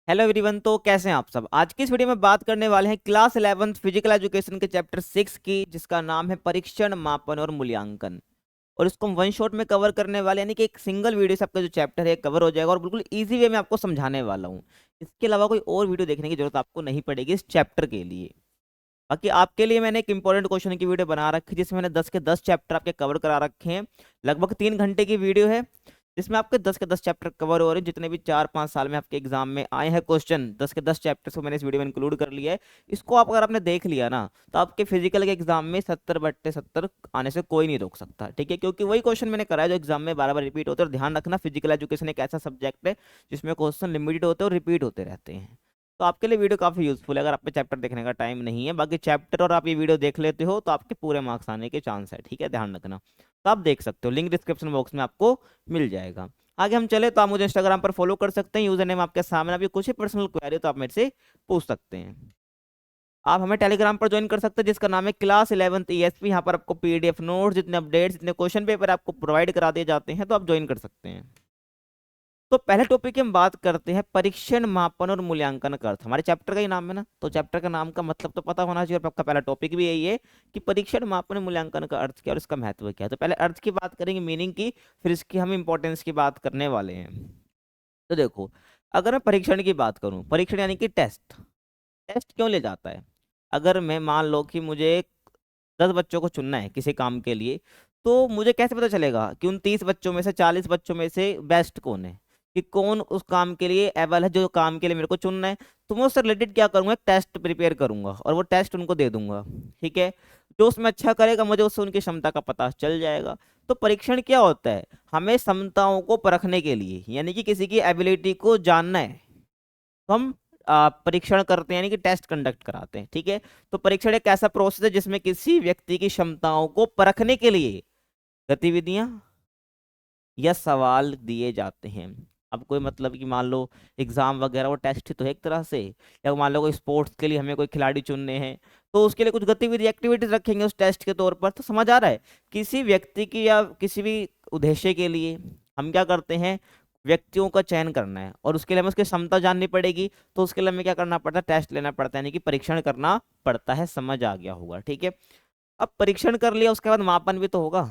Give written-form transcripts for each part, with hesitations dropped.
Hello everyone. तो कैसे हैं आप सब। आज की इस वीडियो में बात करने वाले हैं क्लास 11 फिजिकल एजुकेशन के चैप्टर 6 की, जिसका नाम है परीक्षण, मापन और मूल्यांकन। और इसको हम वन शॉट में कवर करने वाले, यानी कि एक सिंगल वीडियो से आपका जो चैप्टर है कवर हो जाएगा और बिल्कुल इजी वे में आपको समझाने वाला हूँ। इसके अलावा कोई और वीडियो देखने की जरूरत आपको नहीं पड़ेगी इस चैप्टर के लिए। बाकी आपके लिए मैंने एक इंपॉर्टेंट क्वेश्चन की वीडियो बना रखी है, जिसमें मैंने 10 के 10 चैप्टर आपके कवर करा रखे हैं। लगभग 3 घंटे की वीडियो है, जिसमें आपके 10 के 10 चैप्टर कवर हो रहे हैं। जितने भी 4-5 साल में आपके एग्जाम में आए हैं क्वेश्चन, 10 के 10 चैप्टर्स को मैंने इस वीडियो में इंक्लूड कर लिया है। इसको आप अगर आपने देख लिया ना, तो आपके फिजिकल के एग्जाम में 70/70 आने से कोई नहीं रोक सकता, ठीक है। क्योंकि वही क्वेश्चन मैंने कराया जो एग्जाम में बार बार रिपीट होते हैं। और ध्यान रखना, फिजिकल एजुकेशन एक ऐसा सब्जेक्ट है जिसमें क्वेश्चन लिमिटेड होते हैं और रिपीट होते रहते हैं। तो आपके लिए वीडियो काफी यूजफुल है अगर आपके चैप्टर देखने का टाइम नहीं है। बाकी चैप्टर और आप ये वीडियो देख लेते हो तो आपके पूरे मार्क्स आने के चांस है, ठीक है, ध्यान रखना। तो आप देख सकते हो, लिंक डिस्क्रिप्शन बॉक्स में आपको मिल जाएगा। आगे हम चले तो आप मुझे इंस्टाग्राम पर फॉलो कर सकते हैं, यूजर नेम आपके सामने। अभी कुछ ही पर्सनल क्वेरी तो आप मेरे से पूछ सकते हैं। आप हमें टेलीग्राम पर ज्वाइन कर सकते हैं, जिसका नाम है क्लास 11 ESP। यहाँ पर आपको PDF नोट्स, जितने अपडेट्स, जितने क्वेश्चन पेपर आपको प्रोवाइड करा दिए जाते हैं, तो आप ज्वाइन कर सकते हैं। तो पहले टॉपिक की हम बात करते हैं परीक्षण, मापन और मूल्यांकन का अर्थ। हमारे चैप्टर का ही नाम है ना, तो चैप्टर का नाम का मतलब तो पता होना चाहिए। और आपका पहला टॉपिक भी यही है कि परीक्षण, मापन, मूल्यांकन का अर्थ क्या और इसका महत्व क्या है। तो पहले अर्थ की बात करेंगे, मीनिंग की, फिर इसकी हम इंपॉर्टेंस की बात करने वाले हैं। तो देखो, अगर मैं परीक्षण की बात करूं, परीक्षण यानी कि टेस्ट। टेस्ट क्यों ले जाता है? अगर मैं मान लो कि मुझे 10 बच्चों को चुनना है किसी काम के लिए, तो मुझे कैसे पता चलेगा कि उन 30 बच्चों में से, 40 बच्चों में से बेस्ट कौन है, कि कौन उस काम के लिए एबल है, जो काम के लिए मेरे को चुनना है। तो मैं उससे रिलेटेड क्या करूंगा, एक टेस्ट प्रिपेयर करूंगा और वो टेस्ट उनको दे दूंगा, ठीक है। जो उसमें अच्छा करेगा, मुझे उससे उनकी क्षमता का पता चल जाएगा। तो परीक्षण क्या होता है? हमें क्षमताओं को परखने के लिए, यानी कि किसी की एबिलिटी को जानना है, तो हम परीक्षण करते हैं, यानी कि टेस्ट कंडक्ट कराते हैं, ठीक है। तो परीक्षण एक ऐसा प्रोसेस है जिसमें किसी व्यक्ति की क्षमताओं को परखने के लिए गतिविधियां या सवाल दिए जाते हैं। अब कोई मतलब कि मान लो एग्जाम वगैरह, वो टेस्ट ही तो है एक तरह से। या मान लो कोई स्पोर्ट्स के लिए हमें कोई खिलाड़ी चुनने हैं, तो उसके लिए कुछ गतिविधि, एक्टिविटीज रखेंगे उस टेस्ट के तौर पर। तो समझ आ रहा है, किसी व्यक्ति की या किसी भी उद्देश्य के लिए हम क्या करते हैं, व्यक्तियों का चयन करना है और उसके लिए हमें उसकी क्षमता जाननी पड़ेगी। तो उसके लिए हमें क्या करना पड़ता है, टेस्ट लेना पड़ता है, यानी कि परीक्षण करना पड़ता है। समझ आ गया होगा, ठीक है। अब परीक्षण कर लिया, उसके बाद मापन भी तो होगा,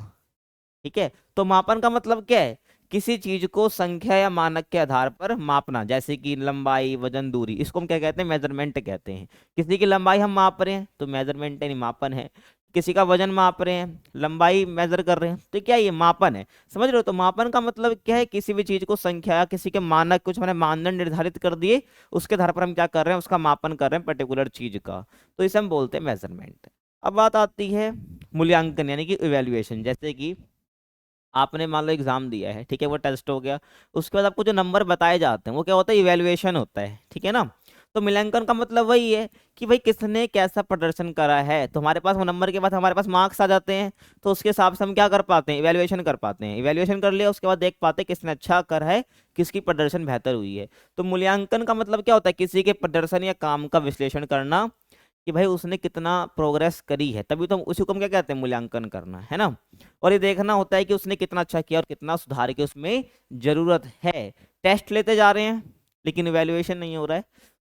ठीक है। तो मापन का मतलब क्या है? किसी चीज को संख्या या मानक के आधार पर मापना, जैसे कि लंबाई, वजन, दूरी, इसको हम क्या कहते हैं, मेजरमेंट कहते हैं। किसी की लंबाई हम माप रहे हैं तो मेजरमेंट है, नहीं मापन है। किसी का वजन माप रहे हैं, लंबाई मेजर कर रहे हैं, तो क्या ये मापन है? समझ रहे हो? तो मापन का मतलब क्या है, किसी भी चीज को संख्या या किसी के मानक, कुछ मैंने मानदंड निर्धारित कर दिए, उसके आधार पर हम क्या कर रहे हैं, उसका मापन कर रहे हैं पर्टिकुलर चीज का। तो इसे हम बोलते हैं मेजरमेंट। अब बात आती है मूल्यांकन, यानी कि इवेल्युएशन। जैसे कि आपने मान लो एग्जाम दिया है, ठीक है, वो टेस्ट हो गया। उसके बाद आपको जो नंबर बताए जाते हैं वो क्या होता है, इवेल्युएशन होता है, ठीक है ना। तो मूल्यांकन का मतलब वही है कि भाई किसने कैसा प्रदर्शन करा है। तो हमारे पास वो नंबर के बाद हमारे पास मार्क्स आ जाते हैं, तो उसके हिसाब से हम क्या कर पाते हैं, इवेल्युएशन कर पाते हैं। इवेल्युएशन कर लिया, उसके बाद देख पाते हैं किसने अच्छा करा है, किसकी प्रदर्शन बेहतर हुई है। तो मूल्यांकन का मतलब क्या होता है, किसी के प्रदर्शन या काम का विश्लेषण करना, कि भाई उसने कितना प्रोग्रेस करी है। तभी तो हम उसी को हम क्या कहते हैं, मूल्यांकन करना, है ना। और ये देखना होता है कि उसने कितना अच्छा किया और कितना सुधार की उसमें जरूरत है। टेस्ट लेते जा रहे हैं लेकिन इवैल्यूएशन नहीं हो रहा है,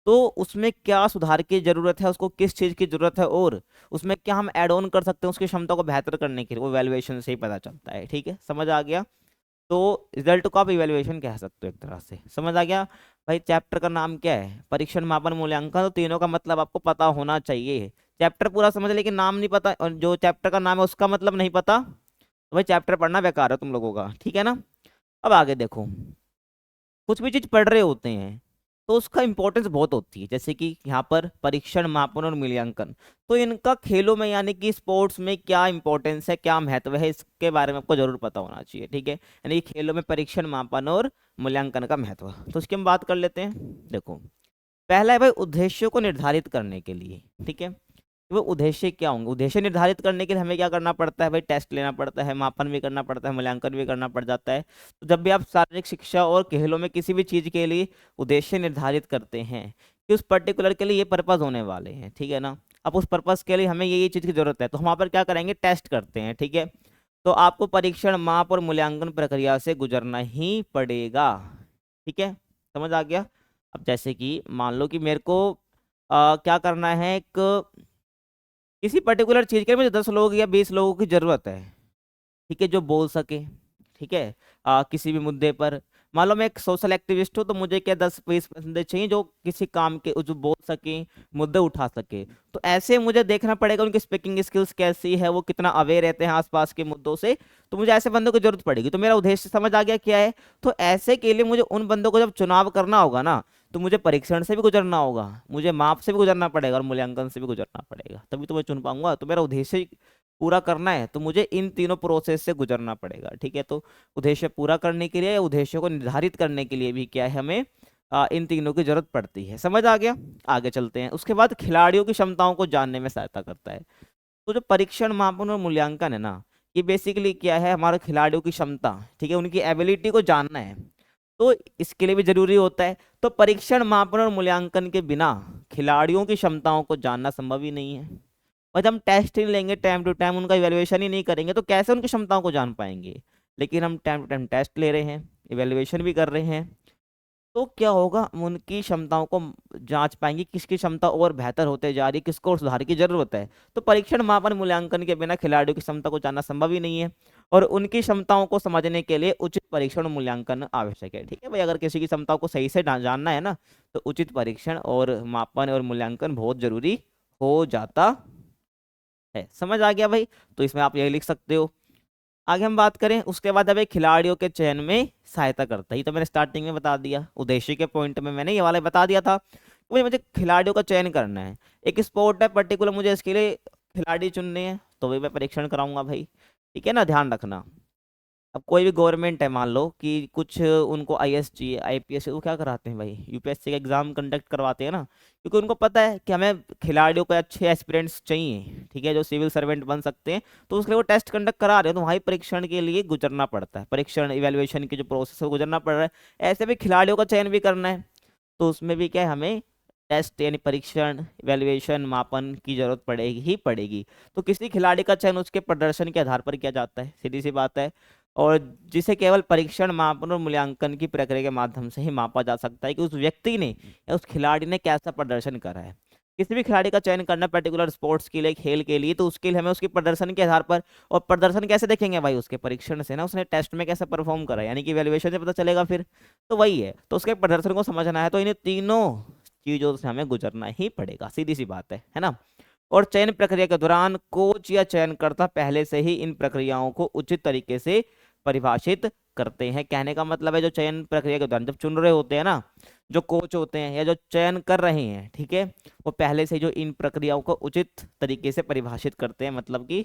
तो उसमें क्या सुधार की जरूरत है, उसको किस चीज की जरूरत है और उसमें क्या हम ऐड ऑन कर सकते हैं उसकी क्षमता को बेहतर करने के लिए, वो इवैल्यूएशन से ही पता चलता है, ठीक है। समझ आ गया? तो रिजल्ट को आप इवैल्यूएशन कह सकते हो एक तरह से। समझ आ गया? भाई चैप्टर का नाम क्या है, परीक्षण, मापन, मूल्यांकन। तो तीनों का मतलब आपको पता होना चाहिए। चैप्टर पूरा समझ, लेकिन नाम नहीं पता और जो चैप्टर का नाम है उसका मतलब नहीं पता, तो भाई चैप्टर पढ़ना बेकार है तुम लोगों का, ठीक है ना। अब आगे देखो, कुछ भी चीज पढ़ रहे होते हैं तो उसका इंपॉर्टेंस बहुत होती है। जैसे कि यहाँ पर परीक्षण, मापन और मूल्यांकन, तो इनका खेलों में यानी कि स्पोर्ट्स में क्या इंपॉर्टेंस है, क्या महत्व है, इसके बारे में आपको जरूर पता होना चाहिए, ठीक है। यानी कि खेलों में परीक्षण, मापन और मूल्यांकन का महत्व, तो इसकी हम बात कर लेते हैं। देखो, पहला है भाई उद्देश्यों को निर्धारित करने के लिए, ठीक है। वो उद्देश्य क्या होंगे, उद्देश्य निर्धारित करने के लिए हमें क्या करना पड़ता है, भाई टेस्ट लेना पड़ता है, मापन भी करना पड़ता है, मूल्यांकन भी करना पड़ जाता है। तो जब भी आप शारीरिक शिक्षा और खेलों में किसी भी चीज के लिए उद्देश्य निर्धारित करते हैं कि उस पर्टिकुलर के लिए ये पर्पज होने वाले हैं, ठीक है ना। अब उस पर्पज के लिए हमें ये चीज की जरूरत है, तो हम वहाँ पर क्या करेंगे, टेस्ट करते हैं, ठीक है। तो आपको परीक्षण, माप और मूल्यांकन प्रक्रिया से गुजरना ही पड़ेगा, ठीक है। समझ आ गया? अब जैसे कि मान लो कि मेरे को क्या करना है, एक किसी पर्टिकुलर चीज़ के लिए मुझे 10 लोग या 20 लोगों की ज़रूरत है, ठीक है, जो बोल सके, ठीक है, किसी भी मुद्दे पर। मान लो मैं एक सोशल एक्टिविस्ट हूँ, तो मुझे क्या 10-20 बंदे चाहिए जो किसी काम के जो बोल सके, मुद्दे उठा सके। तो ऐसे मुझे देखना पड़ेगा उनकी स्पीकिंग स्किल्स कैसी है, वो कितना अवेयर रहते हैं आसपास के मुद्दों से। तो मुझे ऐसे बंदों की जरूरत पड़ेगी। तो मेरा उद्देश्य समझ आ गया क्या है। तो ऐसे के लिए मुझे उन बंदों को जब चुनाव करना होगा ना, तो मुझे परीक्षण से भी गुजरना होगा, मुझे माप से भी गुजरना पड़ेगा और मूल्यांकन से भी गुजरना पड़ेगा, तभी तो मैं चुन पाऊंगा। तो मेरा उद्देश्य पूरा करना है तो मुझे इन तीनों प्रोसेस से गुजरना पड़ेगा, ठीक है। तो उद्देश्य पूरा करने के लिए या उद्देश्य को निर्धारित करने के लिए भी क्या है, हमें इन तीनों की जरूरत पड़ती है। समझ आ गया। आगे चलते हैं। उसके बाद खिलाड़ियों की क्षमताओं को जानने में सहायता करता है। तो जो परीक्षण, मापन और मूल्यांकन है ना, ये बेसिकली क्या है, हमारे खिलाड़ियों की क्षमता, ठीक है, उनकी एबिलिटी को जानना है। तो इसके लिए भी जरूरी होता है। तो परीक्षण, मापन और मूल्यांकन के बिना खिलाड़ियों की क्षमताओं को जानना संभव ही नहीं है। और जब हम टेस्ट ही लेंगे टाइम टू टाइम, उनका इवेल्युएशन ही नहीं करेंगे, तो कैसे उनकी क्षमताओं को जान पाएंगे। लेकिन हम टाइम टू टाइम टेस्ट ले रहे हैं, इवेल्युएशन भी कर रहे हैं, तो क्या होगा, हम उनकी क्षमताओं को जांच पाएंगे, किसकी क्षमता और बेहतर होते जा रही है, किसको और सुधार की जरूरत है। तो परीक्षण, मापन, मूल्यांकन के बिना खिलाड़ियों की क्षमता को जानना संभव ही नहीं है। और उनकी क्षमताओं को समझने के लिए उचित परीक्षण और मूल्यांकन आवश्यक है, ठीक है भाई। अगर किसी की क्षमताओं को सही से जानना है ना, तो उचित परीक्षण और मापन और मूल्यांकन बहुत जरूरी हो जाता है। समझ आ गया भाई। तो इसमें आप यही लिख सकते हो। आगे हम बात करें उसके बाद, अब एक खिलाड़ियों के चयन में सहायता करता है। ये तो मैंने स्टार्टिंग में बता दिया, उद्देश्य के पॉइंट में मैंने ये वाला बता दिया था कि भाई मुझे खिलाड़ियों का चयन करना है। एक स्पोर्ट है पर्टिकुलर, मुझे इसके लिए खिलाड़ी चुनने हैं, तो भी मैं परीक्षण कराऊंगा भाई, ठीक है ना, ध्यान रखना। अब कोई भी गवर्नमेंट है, मान लो कि कुछ उनको आईएएस चाहिए, आईपीएस, वो क्या कराते हैं भाई, यूपीएससी का एग्जाम कंडक्ट करवाते हैं ना, क्योंकि उनको पता है कि हमें खिलाड़ियों को अच्छे एस्पिरेंट्स चाहिए, ठीक है, जो सिविल सर्वेंट बन सकते हैं। तो उसके लिए वो टेस्ट कंडक्ट करा रहे हैं, तो वहाँ परीक्षण के लिए गुजरना पड़ता है, परीक्षण इवेल्युएशन की जो प्रोसेस है गुजरना पड़ रहा है। ऐसे भी खिलाड़ियों का चयन भी करना है, तो उसमें भी क्या है, हमें टेस्ट यानी परीक्षण, इवेल्युएशन, मापन की जरूरत पड़ेगी ही पड़ेगी। तो किसी खिलाड़ी का चयन उसके प्रदर्शन के आधार पर किया जाता है, सीधी सी बात है। और जिसे केवल परीक्षण, मापन और मूल्यांकन की प्रक्रिया के माध्यम से ही मापा जा सकता है कि उस व्यक्ति ने या उस खिलाड़ी ने कैसा प्रदर्शन करा है। किसी भी खिलाड़ी का चयन करना पर्टिकुलर स्पोर्ट्स के लिए, खेल के लिए, तो उसके लिए हमें उसके प्रदर्शन के आधार पर, और प्रदर्शन कैसे देखेंगे भाई, उसके परीक्षण से ना, उसने टेस्ट में कैसे परफॉर्म करा, यानी कि वैल्यूएशन से पता चलेगा फिर। तो वही है, तो उसके प्रदर्शन को समझना है, तो इन्हें तीनों चीजों से हमें गुजरना ही पड़ेगा, सीधी सी बात है ना। और चयन प्रक्रिया के दौरान कोच या चयनकर्ता पहले से ही इन प्रक्रियाओं को उचित तरीके से परिभाषित करते हैं। कहने का मतलब है, जो चयन प्रक्रिया के दौरान जब चुन रहे होते हैं ना, जो कोच होते हैं या जो चयन कर रहे हैं, ठीक है, वो पहले से जो इन प्रक्रियाओं को उचित तरीके से परिभाषित करते हैं, मतलब कि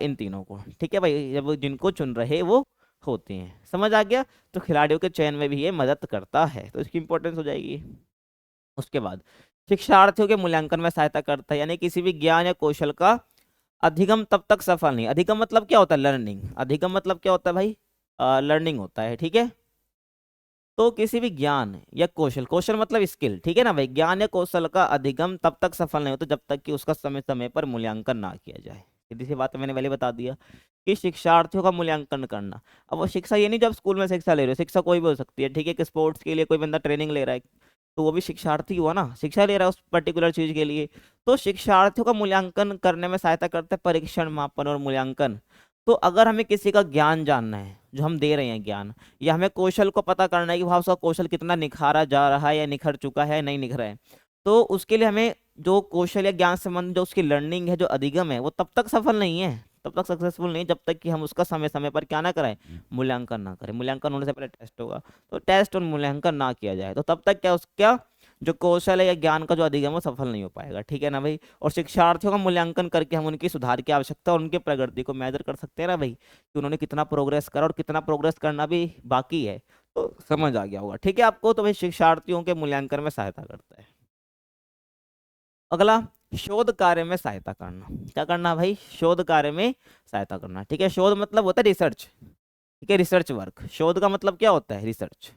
इन तीनों को, ठीक है भाई, जब जिनको चुन रहे वो होते हैं। समझ आ गया। तो खिलाड़ियों के चयन में भी ये मदद करता है, तो इसकी इंपॉर्टेंस हो जाएगी। उसके बाद शिक्षार्थियों के मूल्यांकन में सहायता करता है, यानी किसी भी ज्ञान या कौशल का अधिगम तब तक सफल नहीं। अधिगम मतलब क्या होता है, लर्निंग। अधिगम मतलब क्या होता है भाई, लर्निंग होता है, ठीक है। तो किसी भी ज्ञान या कौशल, कौशल मतलब स्किल, ठीक है ना भाई, ज्ञान या कौशल का अधिगम तब तक सफल नहीं होता जब तक कि उसका समय समय पर मूल्यांकन ना किया जाए। सीधी सी बात है, मैंने पहले बता दिया कि शिक्षार्थियों का मूल्यांकन करना। अब वो शिक्षा ये नहीं जब स्कूल में शिक्षा ले रहे हो, शिक्षा कोई भी हो सकती है, ठीक है, कि स्पोर्ट्स के लिए कोई बंदा ट्रेनिंग ले रहा है, तो वो भी शिक्षार्थी हुआ ना, शिक्षा ले रहा है उस पर्टिकुलर चीज के लिए। तो शिक्षार्थियों का मूल्यांकन करने में सहायता करता है परीक्षण, मापन और मूल्यांकन। तो अगर हमें किसी का ज्ञान जानना है, जो हम दे रहे हैं ज्ञान, या हमें कौशल को पता करना है कि वहाँ उसका कौशल कितना निखारा जा रहा है, या निखर चुका है, नहीं निखरा है, तो उसके लिए हमें जो कौशल या ज्ञान संबंध जो उसकी लर्निंग है, जो अधिगम है, वो तब तक सफल नहीं है, तब तक सक्सेसफुल नहीं, जब तक कि हम उसका समय समय पर क्या ना कराएं, मूल्यांकन ना करें। मूल्यांकन होने से पहले टेस्ट होगा, तो टेस्ट और मूल्यांकन ना किया जाए, तो तब तक क्या उसका जो कौशल है या ज्ञान का जो अधिगम है, वो सफल नहीं हो पाएगा, ठीक है ना भाई। और शिक्षार्थियों का मूल्यांकन करके हम उनकी सुधार की आवश्यकता और उनके प्रगति को मेजर कर सकते हैं ना भाई, कि उन्होंने कितना प्रोग्रेस करा और कितना प्रोग्रेस करना भी बाकी है। तो समझ आ गया होगा, ठीक है आपको। तो भाई शिक्षार्थियों के मूल्यांकन में सहायता करता है। अगला, शोध कार्य में सहायता करना। क्या करना भाई, शोध कार्य में सहायता करना, ठीक है। शोध मतलब होता है रिसर्च, ठीक है, रिसर्च वर्क। शोध का मतलब क्या होता है, रिसर्च,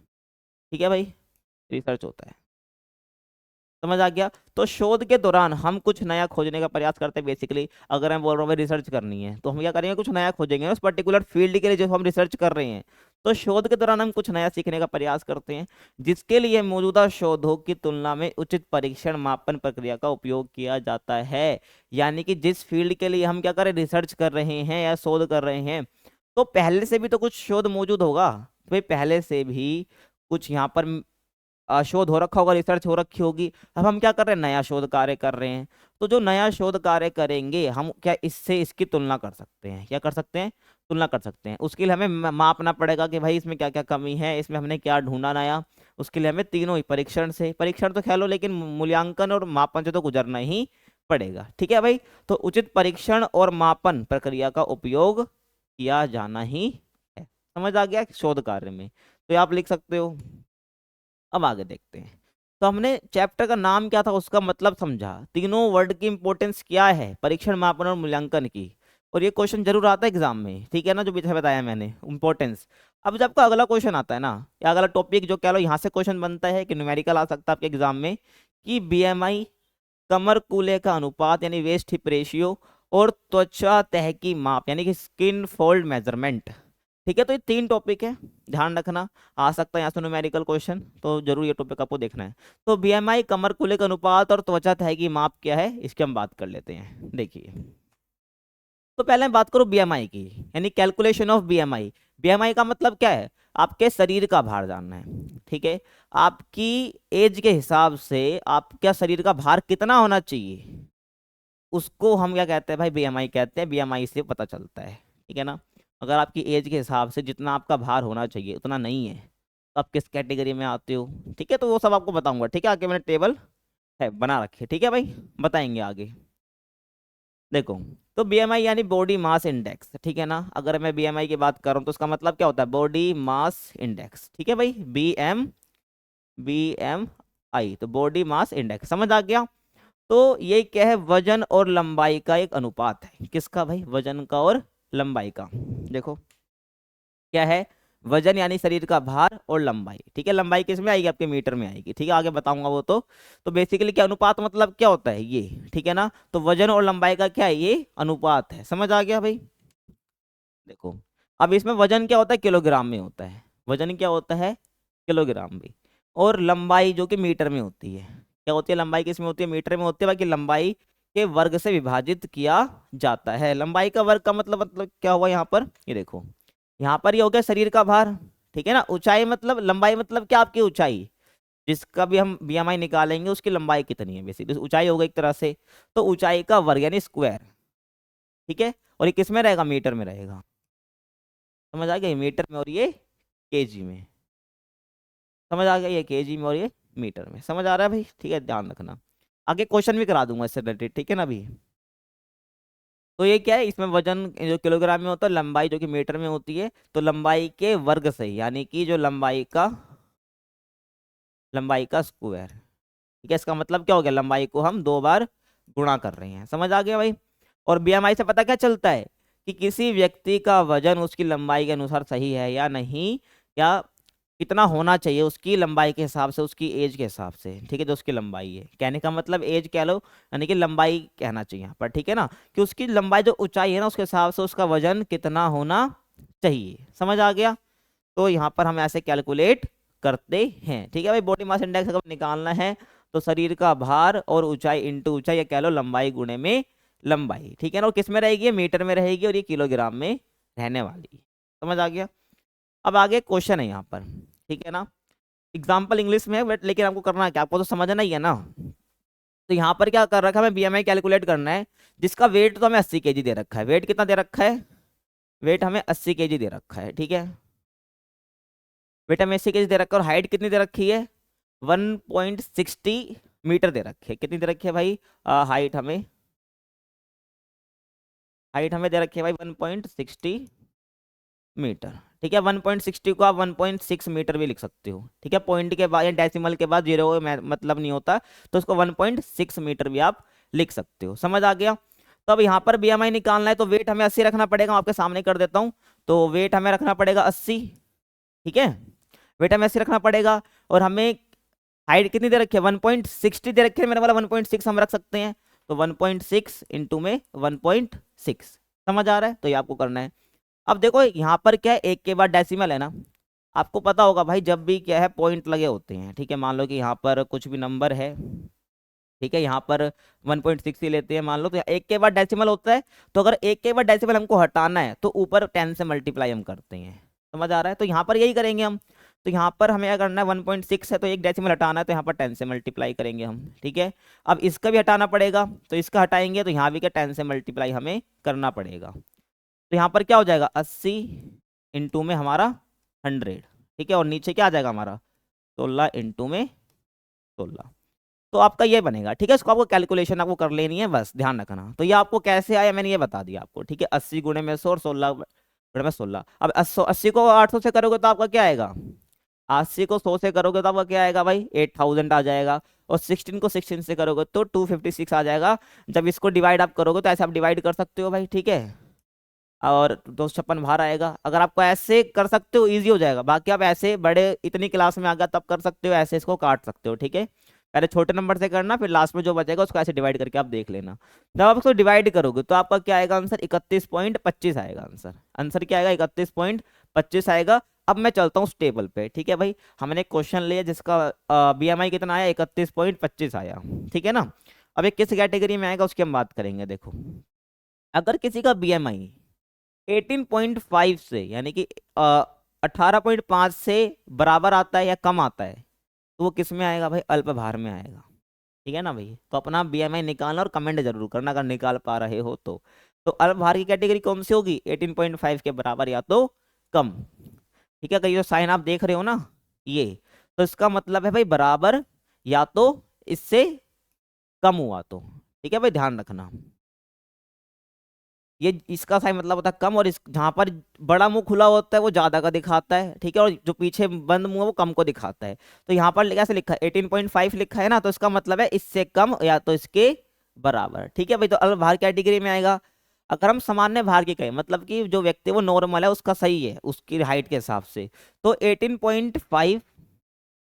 ठीक है भाई, रिसर्च होता है। समझ आ गया। तो शोध के दौरान हम कुछ नया खोजने का प्रयास करते हैं। बेसिकली अगर मैं बोल रहा हूँ रिसर्च करनी है, तो हम क्या करेंगे, कुछ नया खोजेंगे उस पर्टिकुलर फील्ड के लिए जो हम रिसर्च कर रहे हैं। तो शोध के दौरान हम कुछ नया सीखने का प्रयास करते हैं, जिसके लिए मौजूदा शोधों की तुलना में उचित परीक्षण मापन प्रक्रिया का उपयोग किया जाता है। यानी कि जिस फील्ड के लिए हम क्या करें, रिसर्च कर रहे हैं या शोध कर रहे हैं, तो पहले से भी तो कुछ शोध मौजूद होगा। तो भाई पहले से भी कुछ यहाँ पर शोध हो रखा होगा, रिसर्च हो रखी होगी। अब हम क्या कर रहे हैं, नया शोध कार्य कर रहे हैं। तो जो नया शोध कार्य करेंगे हम, क्या इससे इसकी तुलना कर सकते हैं, क्या कर सकते हैं, तुलना कर सकते हैं। उसके लिए हमें मापना पड़ेगा कि भाई इसमें क्या क्या कमी है, इसमें हमने क्या ढूंढा नया। उसके लिए हमें तीनों ही परीक्षण से, परीक्षण तो खेलो लेकिन मूल्यांकन और मापन से तो गुजरना ही पड़ेगा। ठीक है भाई, तो उचित परीक्षण और मापन प्रक्रिया का उपयोग किया जाना ही है। समझ आ गया शोध कार्य में, तो ये आप लिख सकते हो। अब आगे देखते हैं। तो हमने चैप्टर का नाम क्या था, उसका मतलब समझा, तीनों वर्ड की इंपॉर्टेंस क्या है परीक्षण मापन और मूल्यांकन की। और ये क्वेश्चन जरूर आता है एग्जाम में, ठीक है ना, जो पीछे बताया मैंने इंपॉर्टेंस। अब जब आपका अगला क्वेश्चन आता है ना, या अगला टॉपिक जो कह लो, यहाँ से क्वेश्चन बनता है कि न्यूमेरिकल आ सकता है आपके एग्जाम में, कि बीएमआई, कमर कूले का अनुपात यानी वेस्ट हिप रेशियो, और त्वचा तह की माप यानी कि स्किन फोल्ड मेजरमेंट। ठीक है, तो ये तीन टॉपिक है, ध्यान रखना। आ सकता है यहाँ से न्यूमेरिकल क्वेश्चन, तो जरूर ये टॉपिक आपको देखना है। तो बीएमआई, कमर कूले का अनुपात और त्वचा तह की माप क्या है, इसकी हम बात कर लेते हैं। देखिए, तो पहले मैं बात करूं बीएमआई की, यानी कैलकुलेशन ऑफ बीएमआई। बीएमआई का मतलब क्या है, आपके शरीर का भार जानना है। ठीक है, आपकी एज के हिसाब से आपका शरीर का भार कितना होना चाहिए, उसको हम क्या कहते हैं भाई, बीएमआई कहते हैं। बीएमआई से पता चलता है, ठीक है ना। अगर आपकी एज के हिसाब से जितना आपका भार होना चाहिए उतना नहीं है, तो आप किस कैटेगरी में आते हो। ठीक है, तो वो सब आपको बताऊंगा। ठीक है, आगे मैंने टेबल है बना रखी है, ठीक है भाई, बताएंगे आगे। देखो, तो बीएमआई यानी बॉडी मास इंडेक्स, ठीक है ना। अगर मैं बीएमआई की बात कर रहा हूँ तो उसका मतलब क्या होता है, बॉडी मास इंडेक्स। ठीक है भाई, बीएमआई तो बॉडी मास इंडेक्स, समझ आ गया। तो ये क्या है, वजन और लंबाई का एक अनुपात है। किसका भाई, वजन का और लंबाई का। देखो क्या है, वजन यानी शरीर का भार, और लंबाई, ठीक है, लंबाई किस में आएगी, आपके मीटर में आएगी। ठीक है, आगे बताऊंगा वो तो बेसिकली क्या अनुपात मतलब क्या होता है ये, ठीक है ना। तो वजन और लंबाई का क्या है, ये अनुपात है। समझ आ गया भाई। देखो, अब इसमें वजन क्या होता है, किलोग्राम में होता है। वजन क्या होता है, किलोग्राम में। और लंबाई जो कि मीटर में होती है। क्या होती है, लंबाई किस में होती है, मीटर में होती है। बाकी लंबाई के वर्ग से विभाजित किया जाता है। लंबाई का वर्ग का मतलब क्या हुआ यहाँ पर, ये देखो, यहाँ पर ये हो गया शरीर का भार, ठीक है ना। ऊंचाई मतलब, लंबाई मतलब क्या, आपकी ऊंचाई, जिसका भी हम बीएमआई निकालेंगे उसकी लंबाई कितनी है, बेसिकली ऊंचाई होगा एक तरह से। तो ऊंचाई का वर्ग यानी स्क्वायर, ठीक है। और ये किस में रहेगा, मीटर में रहेगा। समझ आ गया, ये मीटर में और ये केजी में। समझ आ गया, ये केजी में और ये मीटर में। समझ आ रहा है भाई, ठीक है, ध्यान रखना। आगे क्वेश्चन भी करा दूंगा इससे रिलेटेड, ठीक है ना अभी। तो ये क्या है, इसमें वजन जो किलोग्राम में होता है, लंबाई जो कि मीटर में होती है, तो लंबाई के वर्ग से, यानी कि जो लंबाई का स्क्वायर। ठीक है, इसका मतलब क्या हो गया, लंबाई को हम दो बार गुणा कर रहे हैं। समझ आ गया भाई। और बीएमआई से पता क्या चलता है, कि किसी व्यक्ति का वजन उसकी लंबाई के अनुसार सही है या नहीं, या कितना होना चाहिए उसकी लंबाई के हिसाब से, उसकी एज के हिसाब से। ठीक है, जो उसकी लंबाई है, कहने का मतलब एज कह लो, यानी कि लंबाई कहना चाहिए यहाँ पर, ठीक है ना। कि उसकी लंबाई जो ऊंचाई है ना, उसके हिसाब से उसका वजन कितना होना चाहिए। समझ आ गया। तो यहाँ पर हम ऐसे कैलकुलेट करते हैं। ठीक है भाई, बॉडी मास इंडेक्स अगर निकालना है तो शरीर का भार और ऊंचाई इंटू ऊंचाई, या कह लो लंबाई गुणे में लंबाई, ठीक है ना। और किस में रहेगी, मीटर में रहेगी, और ये किलोग्राम में रहने वाली। समझ आ गया। अब आगे क्वेश्चन है यहाँ पर, ठीक है ना। एग्जाम्पल इंग्लिश में है, बट लेकिन आपको करना है क्या, आपको तो समझना ही है ना। तो यहाँ पर क्या कर रखा है, हमें बीएमआई कैलकुलेट करना है, जिसका वेट तो हमें 80 kg दे रखा है। वेट कितना दे रखा है, वेट हमें 80 kg दे रखा है, ठीक है। वेट हमें 80 kg दे रखा है, और हाइट कितनी दे रखी है, 1.60 मीटर दे रखी है। कितनी दे रखी है भाई, हाइट हमें दे रखी है भाई 1.60 मीटर। ठीक है, 1.60 को आप 1.6 मीटर भी लिख सकते हो। ठीक है, पॉइंट के बाद या डेसिमल के बाद जीरो मतलब नहीं होता, तो उसको 1.6 मीटर भी आप लिख सकते हो। समझ आ गया। तो अब यहाँ पर बीएमआई निकालना है, तो वेट हमें 80 रखना पड़ेगा। मैं आपके सामने कर देता हूँ। तो वेट हमें रखना पड़ेगा 80, ठीक है, वेट हमें 80 रखना पड़ेगा। और हमें हाइट कितनी दे रखी है, 1.60 दे रखी है, मेरा वाला 1.6 हम रख सकते हैं। तो 1.6 इंटू में 1.6, समझ आ रहा है। तो ये आपको करना है। अब देखो यहाँ पर क्या है, एक के बाद डेसिमल है ना, आपको पता होगा भाई, जब भी क्या है पॉइंट लगे होते हैं, ठीक है, मान लो कि यहाँ पर कुछ भी नंबर है, ठीक है, यहाँ पर 1.6 ही लेते हैं मान लो, तो एक के बाद डेसिमल होता है, तो अगर एक के बाद डेसिमल हमको हटाना है तो ऊपर 10 से मल्टीप्लाई हम करते हैं। समझ आ रहा है? तो यहाँ पर यही करेंगे हम। तो यहाँ पर हमें क्या करना है, 1.6 है तो एक डेसिमल हटाना है, तो यहाँ पर 10 से मल्टीप्लाई करेंगे हम, ठीक है। अब इसका भी हटाना पड़ेगा, तो इसका हटाएंगे तो यहाँ भी क्या 10 से मल्टीप्लाई हमें करना पड़ेगा। तो यहाँ पर क्या हो जाएगा, 80 इंटू में हमारा 100, ठीक है, और नीचे क्या आ जाएगा हमारा 16 इंटू में 16। तो आपका ये बनेगा, ठीक है। इसको आपको कैलकुलेशन आपको कर लेनी है, बस ध्यान रखना। तो ये आपको कैसे आया मैंने ये बता दिया आपको, ठीक है। 80 गुणे में 100 और 16 गुणे में 16। अब 80 को 800 से करोगे तो आपका क्या आएगा, 80 को 100 से करोगे तो आपका क्या आएगा भाई, 8000 आ जाएगा। और 16 को 16 से करोगे तो 256 आ जाएगा। जब इसको डिवाइड आप करोगे तो ऐसे आप डिवाइड कर सकते हो भाई, ठीक है। और 256 बाहर आएगा। अगर आपको ऐसे कर सकते हो इजी हो जाएगा, बाकी आप ऐसे बड़े इतनी क्लास में आ गया तब कर सकते हो, ऐसे इसको काट सकते हो, ठीक है। पहले छोटे नंबर से करना, फिर लास्ट में जो बचेगा उसको ऐसे डिवाइड करके आप देख लेना। जब आप उसको डिवाइड करोगे तो आपका क्या आएगा आंसर, 31.25 आएगा आंसर। आंसर क्या आएगा, 31.25 आएगा। अब मैं चलता हूँ टेबल पे, ठीक है भाई। हमने क्वेश्चन लिया जिसका BMI कितना आया, 31.25 आया, ठीक है ना। अब ये किस कैटेगरी में आएगा उसकी हम बात करेंगे। देखो, अगर किसी का BMI 18.5 से यानी कि 18.5 से बराबर आता है या कम आता है, तो वो किस में आएगा भाई, अल्पभार में आएगा, ठीक है ना भाई। तो अपना BMI निकालना और कमेंट जरूर करना अगर निकाल पा रहे हो तो अल्पभार की कैटेगरी कौन सी होगी, 18.5 के बराबर या तो कम, ठीक है। कहीं जो साइन आप देख रहे हो ना ये, तो इसका मतलब है भाई बराबर या तो इससे कम हुआ तो, ठीक है भाई, ध्यान रखना। ये इसका सही मतलब होता है कम, और इस जहां पर बड़ा मुंह खुला होता है वो ज्यादा का दिखाता है, ठीक है, और जो पीछे बंद मुंह है वो कम को दिखाता है। तो यहाँ पर कैसे लिखा है, 18.5 लिखा है ना, तो इसका मतलब है इससे कम या तो इसके बराबर, ठीक है भाई। तो अल्प भार कैटेगरी में आएगा। अगर हम सामान्य भार की कहें, मतलब कि जो व्यक्ति वो नॉर्मल है उसका सही है उसकी हाइट के हिसाब से, तो 18.5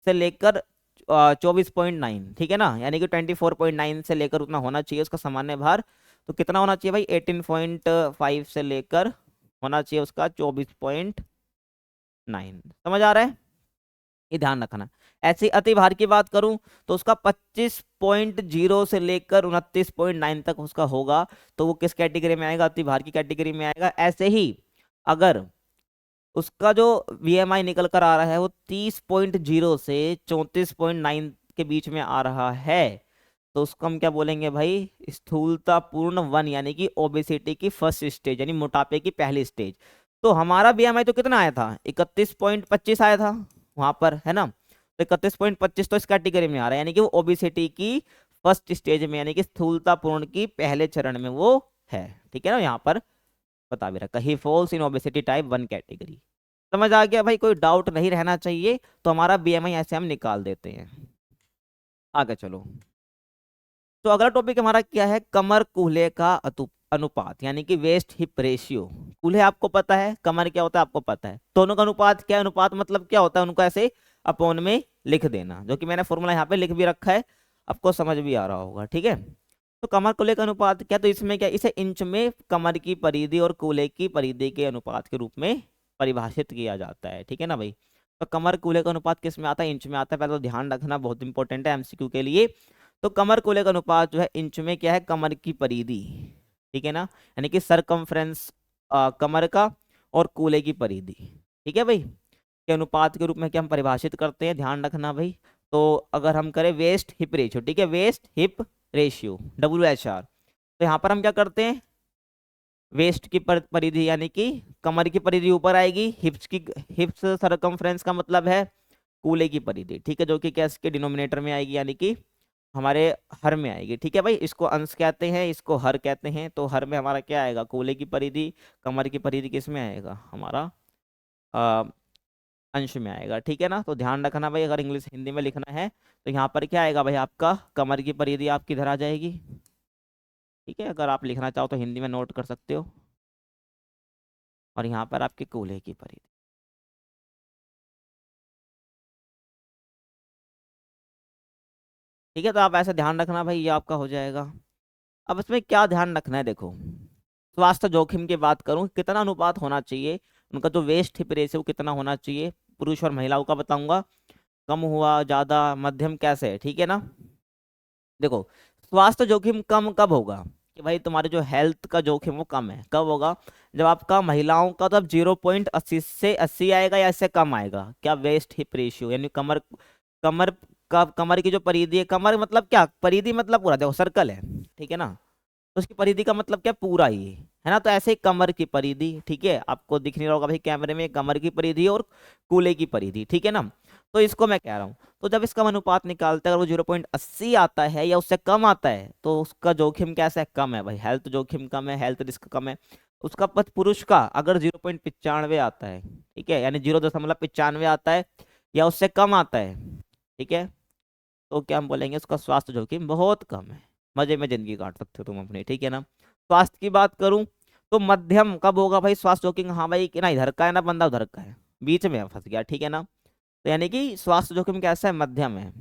से लेकर 24.9, ठीक है ना, यानी कि 24.9 से लेकर उतना होना चाहिए उसका सामान्य भार। तो कितना होना चाहिए भाई, 18.5 से लेकर होना चाहिए उसका 24.9। समझ आ रहा है? ये ध्यान रखना। ऐसे ही अति भार की बात करूं तो उसका 25.0 से लेकर 29.9 तक उसका होगा, तो वो किस कैटेगरी में आएगा, अति भार की कैटेगरी में आएगा। ऐसे ही अगर उसका जो BMI निकल कर आ रहा है वो 30.0 से 34.9 के बीच में आ रहा है, तो उसको हम क्या बोलेंगे भाई, स्थूलतापूर्ण वन, यानी कि ओबेसिटी की फर्स्ट स्टेज, यानी मोटापे की पहली स्टेज। तो हमारा BMI तो कितना आया था, 31.25 आया था वहां पर, है ना। तो 31.25 तो इस कैटेगरी में आ रहा है, यानी कि वो ओबेसिटी की फर्स्ट स्टेज में, यानी कि स्थूलतापूर्ण की पहले चरण में वो है, ठीक है ना। यहाँ पर बता भी रखा, he falls in obesity type 1 category. समझ आ गया भाई, कोई डाउट नहीं रहना चाहिए। तो हमारा BMI ऐसे हम निकाल देते हैं। आगे चलो। तो अगला टॉपिक हमारा क्या है, कमर कूल्हे का अनुपात, यानी कि वेस्ट हिप रेशियो। कूल्हे आपको पता है, कमर क्या होता है आपको पता है, दोनों का अनुपात क्या है, अनुपात मतलब क्या होता है, उनको ऐसे अपॉन में लिख देना, जो कि मैंने फॉर्मूला यहाँ पे लिख भी रखा है, आपको समझ भी आ रहा होगा, ठीक है। तो कमर कूल्हे का अनुपात क्या, तो इसमें क्या, इसे इंच में कमर की परिधि और कूल्हे की परिधि के अनुपात के रूप में परिभाषित किया जाता है, ठीक है ना भाई। तो कमर कूल्हे का अनुपात किस में आता है, इंच में आता है। पहले तो ध्यान रखना, बहुत इंपॉर्टेंट है MCQ के लिए। तो कमर कूल्हे का अनुपात जो है इंच में क्या है, कमर की परिधि, ठीक है ना, यानी कि सरकमफ्रेंस कमर का और कूल्हे की परिधि, ठीक है भाई, के अनुपात के रूप में क्या हम परिभाषित करते हैं, ध्यान रखना भाई। तो अगर हम करें वेस्ट हिप रेशियो, ठीक है, वेस्ट हिप रेशियो WHR, तो यहाँ पर हम क्या करते हैं, वेस्ट की परिधि यानी कि कमर की परिधि ऊपर आएगी, हिप्स सरकमफ्रेंस का मतलब है कूल्हे की परिधि, ठीक है, जो कि क्या इसके डिनोमिनेटर में आएगी, यानी कि हमारे हर में आएगी, ठीक है भाई। इसको अंश कहते हैं, इसको हर कहते हैं। तो हर में हमारा क्या आएगा, कूल्हे की परिधि, कमर की परिधि किस में आएगा, हमारा अ, अंश में आएगा, ठीक है ना। तो ध्यान रखना भाई, अगर इंग्लिश हिंदी में लिखना है तो यहाँ पर क्या आएगा भाई, आपका कमर की परिधि आपकी इधर आ जाएगी, ठीक है। अगर आप लिखना चाहो तो हिंदी में नोट कर सकते हो, और यहाँ पर आपके कूल्हे की परिधि, ठीक है। तो आप ऐसे ध्यान रखना भाई, ये आपका हो जाएगा। अब इसमें क्या ध्यान रखना है, देखो, स्वास्थ्य जोखिम की बात करूं, कितना अनुपात होना चाहिए उनका, जो वेस्ट हिप रेशियो कितना होना चाहिए, पुरुष और महिलाओं का बताऊंगा, कम हुआ, ज्यादा, मध्यम, कैसे है, ठीक है ना। देखो, स्वास्थ्य जोखिम कम कब होगा, कि भाई तुम्हारे जो हेल्थ का जोखिम वो कम है, कब होगा, जब आपका महिलाओं का तब 0.80 से 80 आएगा या इससे कम आएगा। क्या, वेस्ट हिप रेशियो, यानी कमर, कमर का, कमर की जो परिधि है, कमर मतलब क्या, परिधि मतलब पूरा, देखो सर्कल है, ठीक है ना, तो उसकी परिधि का मतलब क्या, पूरा ही है ना। तो ऐसे ही कमर की परिधि, ठीक है, आपको दिख नहीं रहा होगा भाई कैमरे में, कमर की परिधि और कूल्हे की परिधि, ठीक है ना। तो इसको मैं कह रहा हूँ, तो जब इसका अनुपात निकालते हैं, अगर वो 0.80 आता है या उससे कम आता है, तो उसका जोखिम कैसा है, कम है भाई, हेल्थ जोखिम कम है, हेल्थ रिस्क कम है। उसका पथ पुरुष का अगर 0.95 आता है, ठीक है, यानी 0.95 आता है या उससे कम आता है, ठीक है, तो क्या हम बोलेंगे, उसका स्वास्थ्य जोखिम बहुत कम है, मजे में जिंदगी काट सकते हो तुम अपनी, ठीक है ना। स्वास्थ्य की बात करूं तो मध्यम कब होगा भाई स्वास्थ्य जोखिम, हाँ भाई, कि ना इधर का है ना बंदा उधर का है, बीच में फंस गया, ठीक है ना। तो यानी कि स्वास्थ्य जोखिम कैसा है, मध्यम है।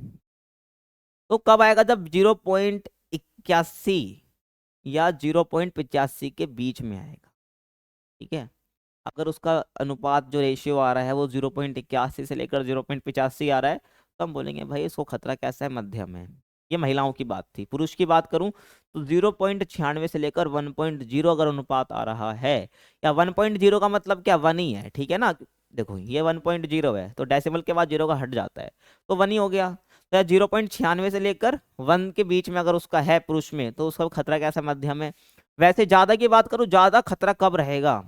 तो कब आएगा, जब 0.81 या 0.85 के बीच में आएगा, ठीक है। अगर उसका अनुपात जो रेशियो आ रहा है वो 0.81 से लेकर 0.85 आ रहा है, तो हम बोलेंगे भाई इसको खतरा कैसा है, मध्यम है। ये महिलाओं की बात थी। पुरुष की बात करूं तो 0.96 से लेकर 1.0 अगर अनुपात आ रहा है, या 1.0 का मतलब क्या, वन ही है, ठीक है ना। देखो ये 1.0 है तो डेसिमल के बाद जीरो का हट जाता है, तो वन ही हो गया। तो 0.96 से लेकर 1 के बीच में अगर उसका है पुरुष में, तो उसका खतरा कैसा, मध्यम है। वैसे ज्यादा की बात करूं, ज्यादा खतरा कब रहेगा,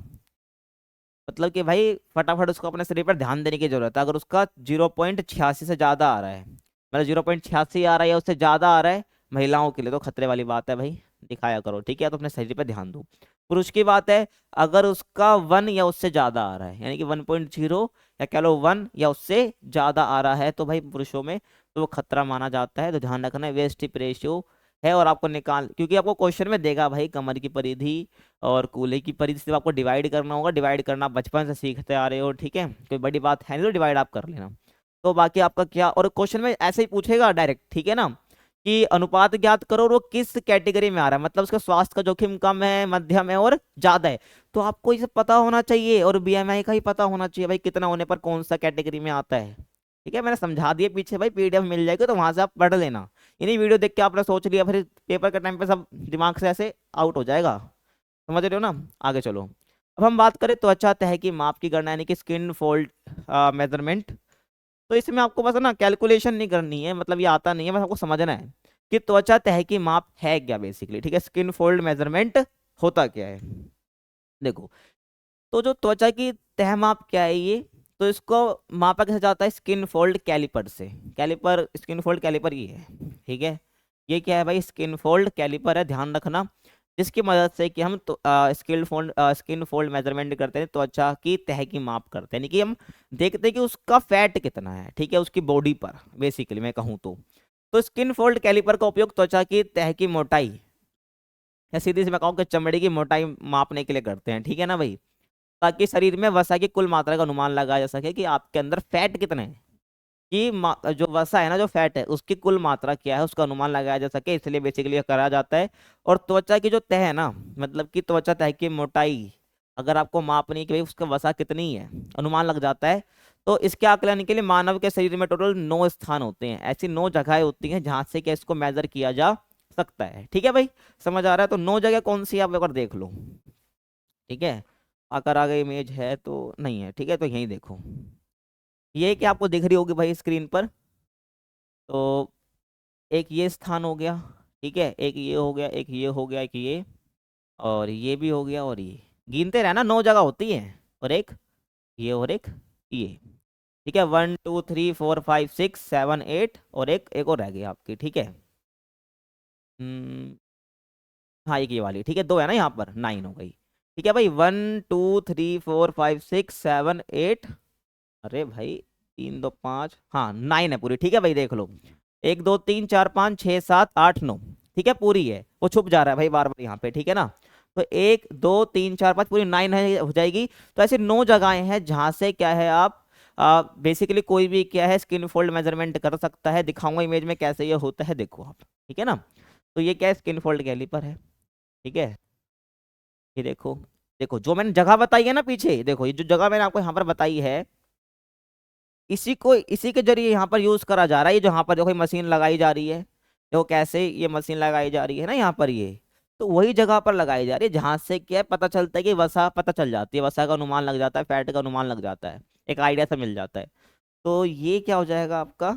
मतलब कि भाई फटाफट उसको अपने शरीर पर ध्यान देने की जरूरत है। अगर उसका 0.86 से ज्यादा आ रहा है, मतलब 0.86 आ रहा है या उससे ज्यादा आ रहा है महिलाओं के लिए, तो खतरे वाली बात है भाई, दिखाया करो, ठीक है, तो अपने शरीर पर ध्यान दो। पुरुष की बात है, अगर उसका 1 या उससे ज्यादा आ रहा है, यानी कि 1.0 या कह लो 1 या उससे ज्यादा आ रहा है, तो भाई पुरुषों में तो वो खतरा माना जाता है। तो ध्यान रखना है, वेस्ट हिप रेशियो है, और आपको निकाल, क्योंकि आपको क्वेश्चन में देगा भाई कमर की परिधि और कूल्हे की परिधि से आपको डिवाइड करना होगा। डिवाइड करना बचपन से सीखते आ रहे हो, ठीक है, कोई बड़ी बात है नहीं, तो डिवाइड आप कर लेना। तो बाकी आपका क्या, और क्वेश्चन में ऐसे ही पूछेगा डायरेक्ट, ठीक है ना, कि अनुपात ज्ञात करो और वो किस कैटेगरी में आ रहा है, मतलब उसका स्वास्थ्य का जोखिम कम है, मध्यम है और ज्यादा है। तो आपको ये सब पता होना चाहिए, और बीएमआई का ही पता होना चाहिए भाई, कितना होने पर कौन सा कैटेगरी में आता है, ठीक है। मैंने समझा दिया पीछे भाई, पीडीएफ मिल जाएगी तो वहां से आप पढ़ लेना। इन्हीं वीडियो देख के आपने सोच लिया, फिर पेपर के टाइम पे सब दिमाग से ऐसे आउट हो जाएगा, समझ रहे हो ना। आगे चलो, अब हम बात करें त्वचा तह की माप की गणना, यानी कि स्किन फोल्ड मेजरमेंट। तो इसमें आपको बस ना कैलकुलेशन नहीं करनी है, मतलब ये आता नहीं है, बस आपको समझना है कि त्वचा तह की माप है क्या बेसिकली, ठीक है, स्किन फोल्ड मेजरमेंट होता क्या है। देखो, तो जो त्वचा की तह माप क्या है ये, तो इसको मापा कैसे जाता है, स्किन फोल्ड कैलिपर से। कैलिपर, स्किन फोल्ड कैलिपर ये है, ठीक है। ये क्या है भाई, स्किन फोल्ड कैलिपर है, ध्यान रखना, जिसकी मदद से कि हम तो स्किन फोल्ड मेजरमेंट करते हैं, त्वचा की तह की माप करते हैं, यानी कि हम देखते हैं कि उसका फैट कितना है, ठीक है, उसकी बॉडी पर, बेसिकली मैं कहूँ तो स्किन फोल्ड कैलिपर का उपयोग त्वचा की तह की मोटाई, या सीधी सी मैं कहूँ कि चमड़ी की मोटाई मापने के लिए करते हैं, ठीक है ना भाई, ताकि शरीर में वसा की कुल मात्रा का अनुमान लगाया जा सके कि आपके अंदर फैट कितने हैं, कि जो वसा है ना, जो फैट है उसकी कुल मात्रा क्या है, उसका अनुमान लगाया जा सके, इसलिए बेसिकली करा जाता है। और त्वचा की जो तह है ना, मतलब कि त्वचा तह की मोटाई अगर आपको मापनी है कि भाई उसका वसा कितनी है, अनुमान लग जाता है। तो इसके आकलन के लिए मानव के शरीर में टोटल 9 स्थान होते हैं, ऐसी 9 जगहें होती हैं जहां से क्या इसको मेजर किया जा सकता है, ठीक है भाई, समझ आ रहा है। तो 9 जगह कौन सी है आप एक बार देख लो, ठीक है। अगर आगे इमेज है तो नहीं है, ठीक है, तो यहीं देखो, ये कि आपको दिख रही होगी भाई स्क्रीन पर। तो एक ये स्थान हो गया, ठीक है, एक ये हो गया, एक ये हो गया, एक ये, और ये भी हो गया, और ये गिनते रहना, 9 जगह होती है, और एक ये और एक ये, ठीक है, 1 2 3 4 5 6 7 8, और एक और रह गई आपकी, ठीक है। हम्म, हाँ एक ये वाली, ठीक है, दो है ना यहाँ पर, 9 हो गई, ठीक है भाई, 1 2 3 4 5 6 7 8, अरे भाई 3 2 5, हाँ 9 है पूरी, ठीक है भाई, देख लो, 1 2 3 4 5 6 7 8 9, ठीक है, पूरी है, वो छुप जा रहा है भाई बार बार यहाँ पे, ठीक है ना। तो 1 2 3 4 5 पूरी 9 है, हो जाएगी। तो ऐसे 9 जगहें हैं जहाँ से क्या है आप बेसिकली कोई भी क्या है स्किन फोल्ड मेजरमेंट कर सकता है, दिखाऊंगा इमेज में कैसे ये होता है, देखो आप, ठीक है ना। तो ये क्या है, स्किन फोल्ड कैलिपर है, ठीक है। ये देखो, देखो जो मैंने जगह बताई है ना पीछे, देखो ये जो जगह मैंने आपको यहाँ पर बताई है, इसी के जरिए यहाँ पर यूज करा जा रहा है। ये जो यहाँ पर देखो ये मशीन लगाई जा रही है, देखो कैसे ये मशीन लगाई जा रही है ना यहाँ पर, ये तो वही जगह पर लगाई जा रही है जहां से क्या है पता चलता है कि वसा पता चल जाती है, वसा का अनुमान लग जाता है, फैट का अनुमान लग जाता है, एक आइडिया सा मिल जाता है। तो ये क्या हो जाएगा आपका,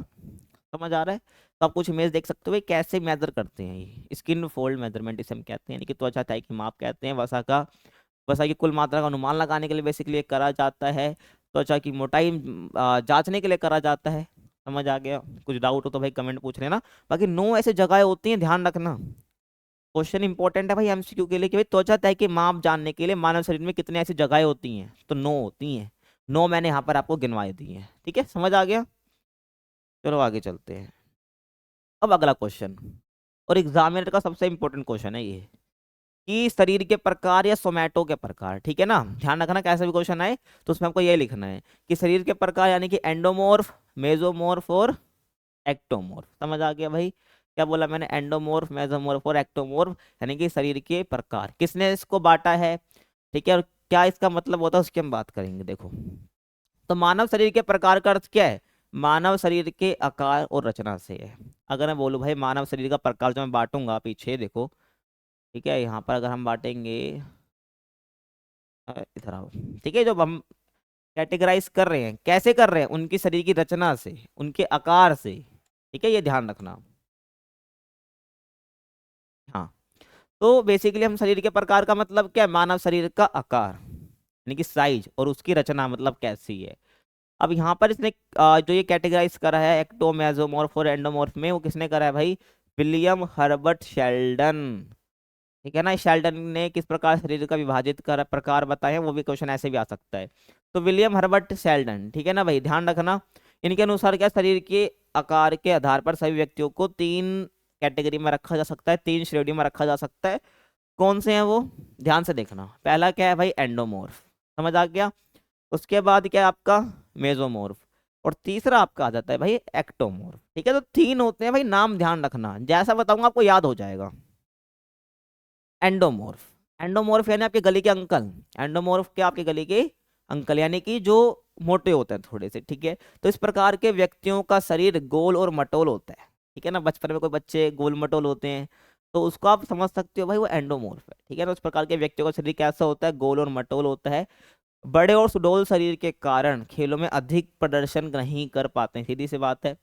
समझ आ रहा है। तो आप कुछ इमेज देख सकते हो भाई कैसे मेजर करते हैं, ये स्किन फोल्ड मेजरमेंट इसे हम कहते हैं, यानी कि त्वचा तय की माप कहते हैं। वसा की कुल मात्रा का अनुमान लगाने के लिए बेसिकली करा जाता है। त्वचा की मोटाई जांचने के लिए करा जाता है। समझ आ गया? कुछ डाउट हो तो भाई कमेंट पूछ लेना। बाकी 9 ऐसे जगह होती हैं, ध्यान रखना, क्वेश्चन इंपॉर्टेंट है भाई एमसीक्यू के लिए कि भाई त्वचा तय के माप जानने के लिए मानव शरीर में कितने ऐसी जगहें होती हैं, तो 9 होती हैं। 9 मैंने यहाँ पर आपको गिनवाई दी हैं, ठीक है, समझ आ गया। चलो आगे चलते हैं। अब अगला क्वेश्चन, और एग्जामिनर का सबसे इंपॉर्टेंट क्वेश्चन है ये, कि शरीर के प्रकार या सोमैटो के प्रकार, ठीक है ना, ध्यान रखना कैसा भी क्वेश्चन आए तो उसमें आपको ये लिखना है कि शरीर के प्रकार यानी कि एंडोमॉर्फ, मेसोमॉर्फ और एक्टोमॉर्फ। समझ आ गया भाई, क्या बोला मैंने, एंडोमॉर्फ, मेसोमॉर्फ और एक्टोमॉर्फ, यानी कि शरीर के प्रकार, किसने इसको बांटा है, ठीक है, और क्या इसका मतलब होता है उसकी हम बात करेंगे। देखो, तो मानव शरीर के प्रकार का अर्थ क्या है, मानव शरीर के आकार और रचना से है। अगर मैं बोलूँ भाई मानव शरीर का प्रकार जो मैं बांटूंगा, पीछे देखो, ठीक है, यहाँ पर अगर हम बांटेंगे, इधर आओ, ठीक है, जो हम कैटेगराइज कर रहे हैं कैसे कर रहे हैं, उनकी शरीर की रचना से, उनके आकार से, ठीक है, ये ध्यान रखना। हाँ, तो बेसिकली हम शरीर के प्रकार का मतलब क्या है, मानव शरीर का आकार यानी कि साइज, और उसकी रचना मतलब कैसी है। अब यहाँ पर इसने जो ये कैटेगराइज करा है एक्टो, मेसोमॉर्फ और एंडोमॉर्फ में, वो किसने करा है भाई, विलियम हर्बर्ट शेल्डन, ठीक है ना। शेल्डन ने किस प्रकार शरीर का विभाजित कर प्रकार बताए हैं, वो भी क्वेश्चन ऐसे भी आ सकता है। तो विलियम हर्बर्ट शेल्डन, ठीक है ना भाई, ध्यान रखना, इनके अनुसार क्या शरीर के आकार के आधार पर सभी व्यक्तियों को 3 कैटेगरी में रखा जा सकता है, 3 श्रेणी में रखा जा सकता है। कौन से हैं वो, ध्यान से देखना। पहला क्या है भाई, एंडोमॉर्फ, समझ आ गया। उसके बाद क्या है आपका, मेसोमॉर्फ, और तीसरा आपका आ जाता है भाई एक्टोमॉर्फ, ठीक है। तो 3 होते हैं भाई, नाम ध्यान रखना, जैसा बताऊंगा आपको याद हो जाएगा। एंडोमॉर्फ, एंडोमॉर्फ यानी आपके गले के अंकल, एंडोमॉर्फ क्या, आपके गले के अंकल, यानी कि जो मोटे होते हैं थोड़े से, ठीक है। तो इस प्रकार के व्यक्तियों का शरीर गोल और मटोल होता है, ठीक है ना। बचपन में कोई बच्चे गोल मटोल होते हैं, तो उसको आप समझ सकते हो भाई, वो एंडोमॉर्फ है, ठीक है ना। उस प्रकार के व्यक्तियों का शरीर कैसा होता है, गोल और मटोल होता है। बड़े और सुडौल शरीर के कारण खेलों में अधिक प्रदर्शन नहीं कर पाते हैं, सीधी सी बात है।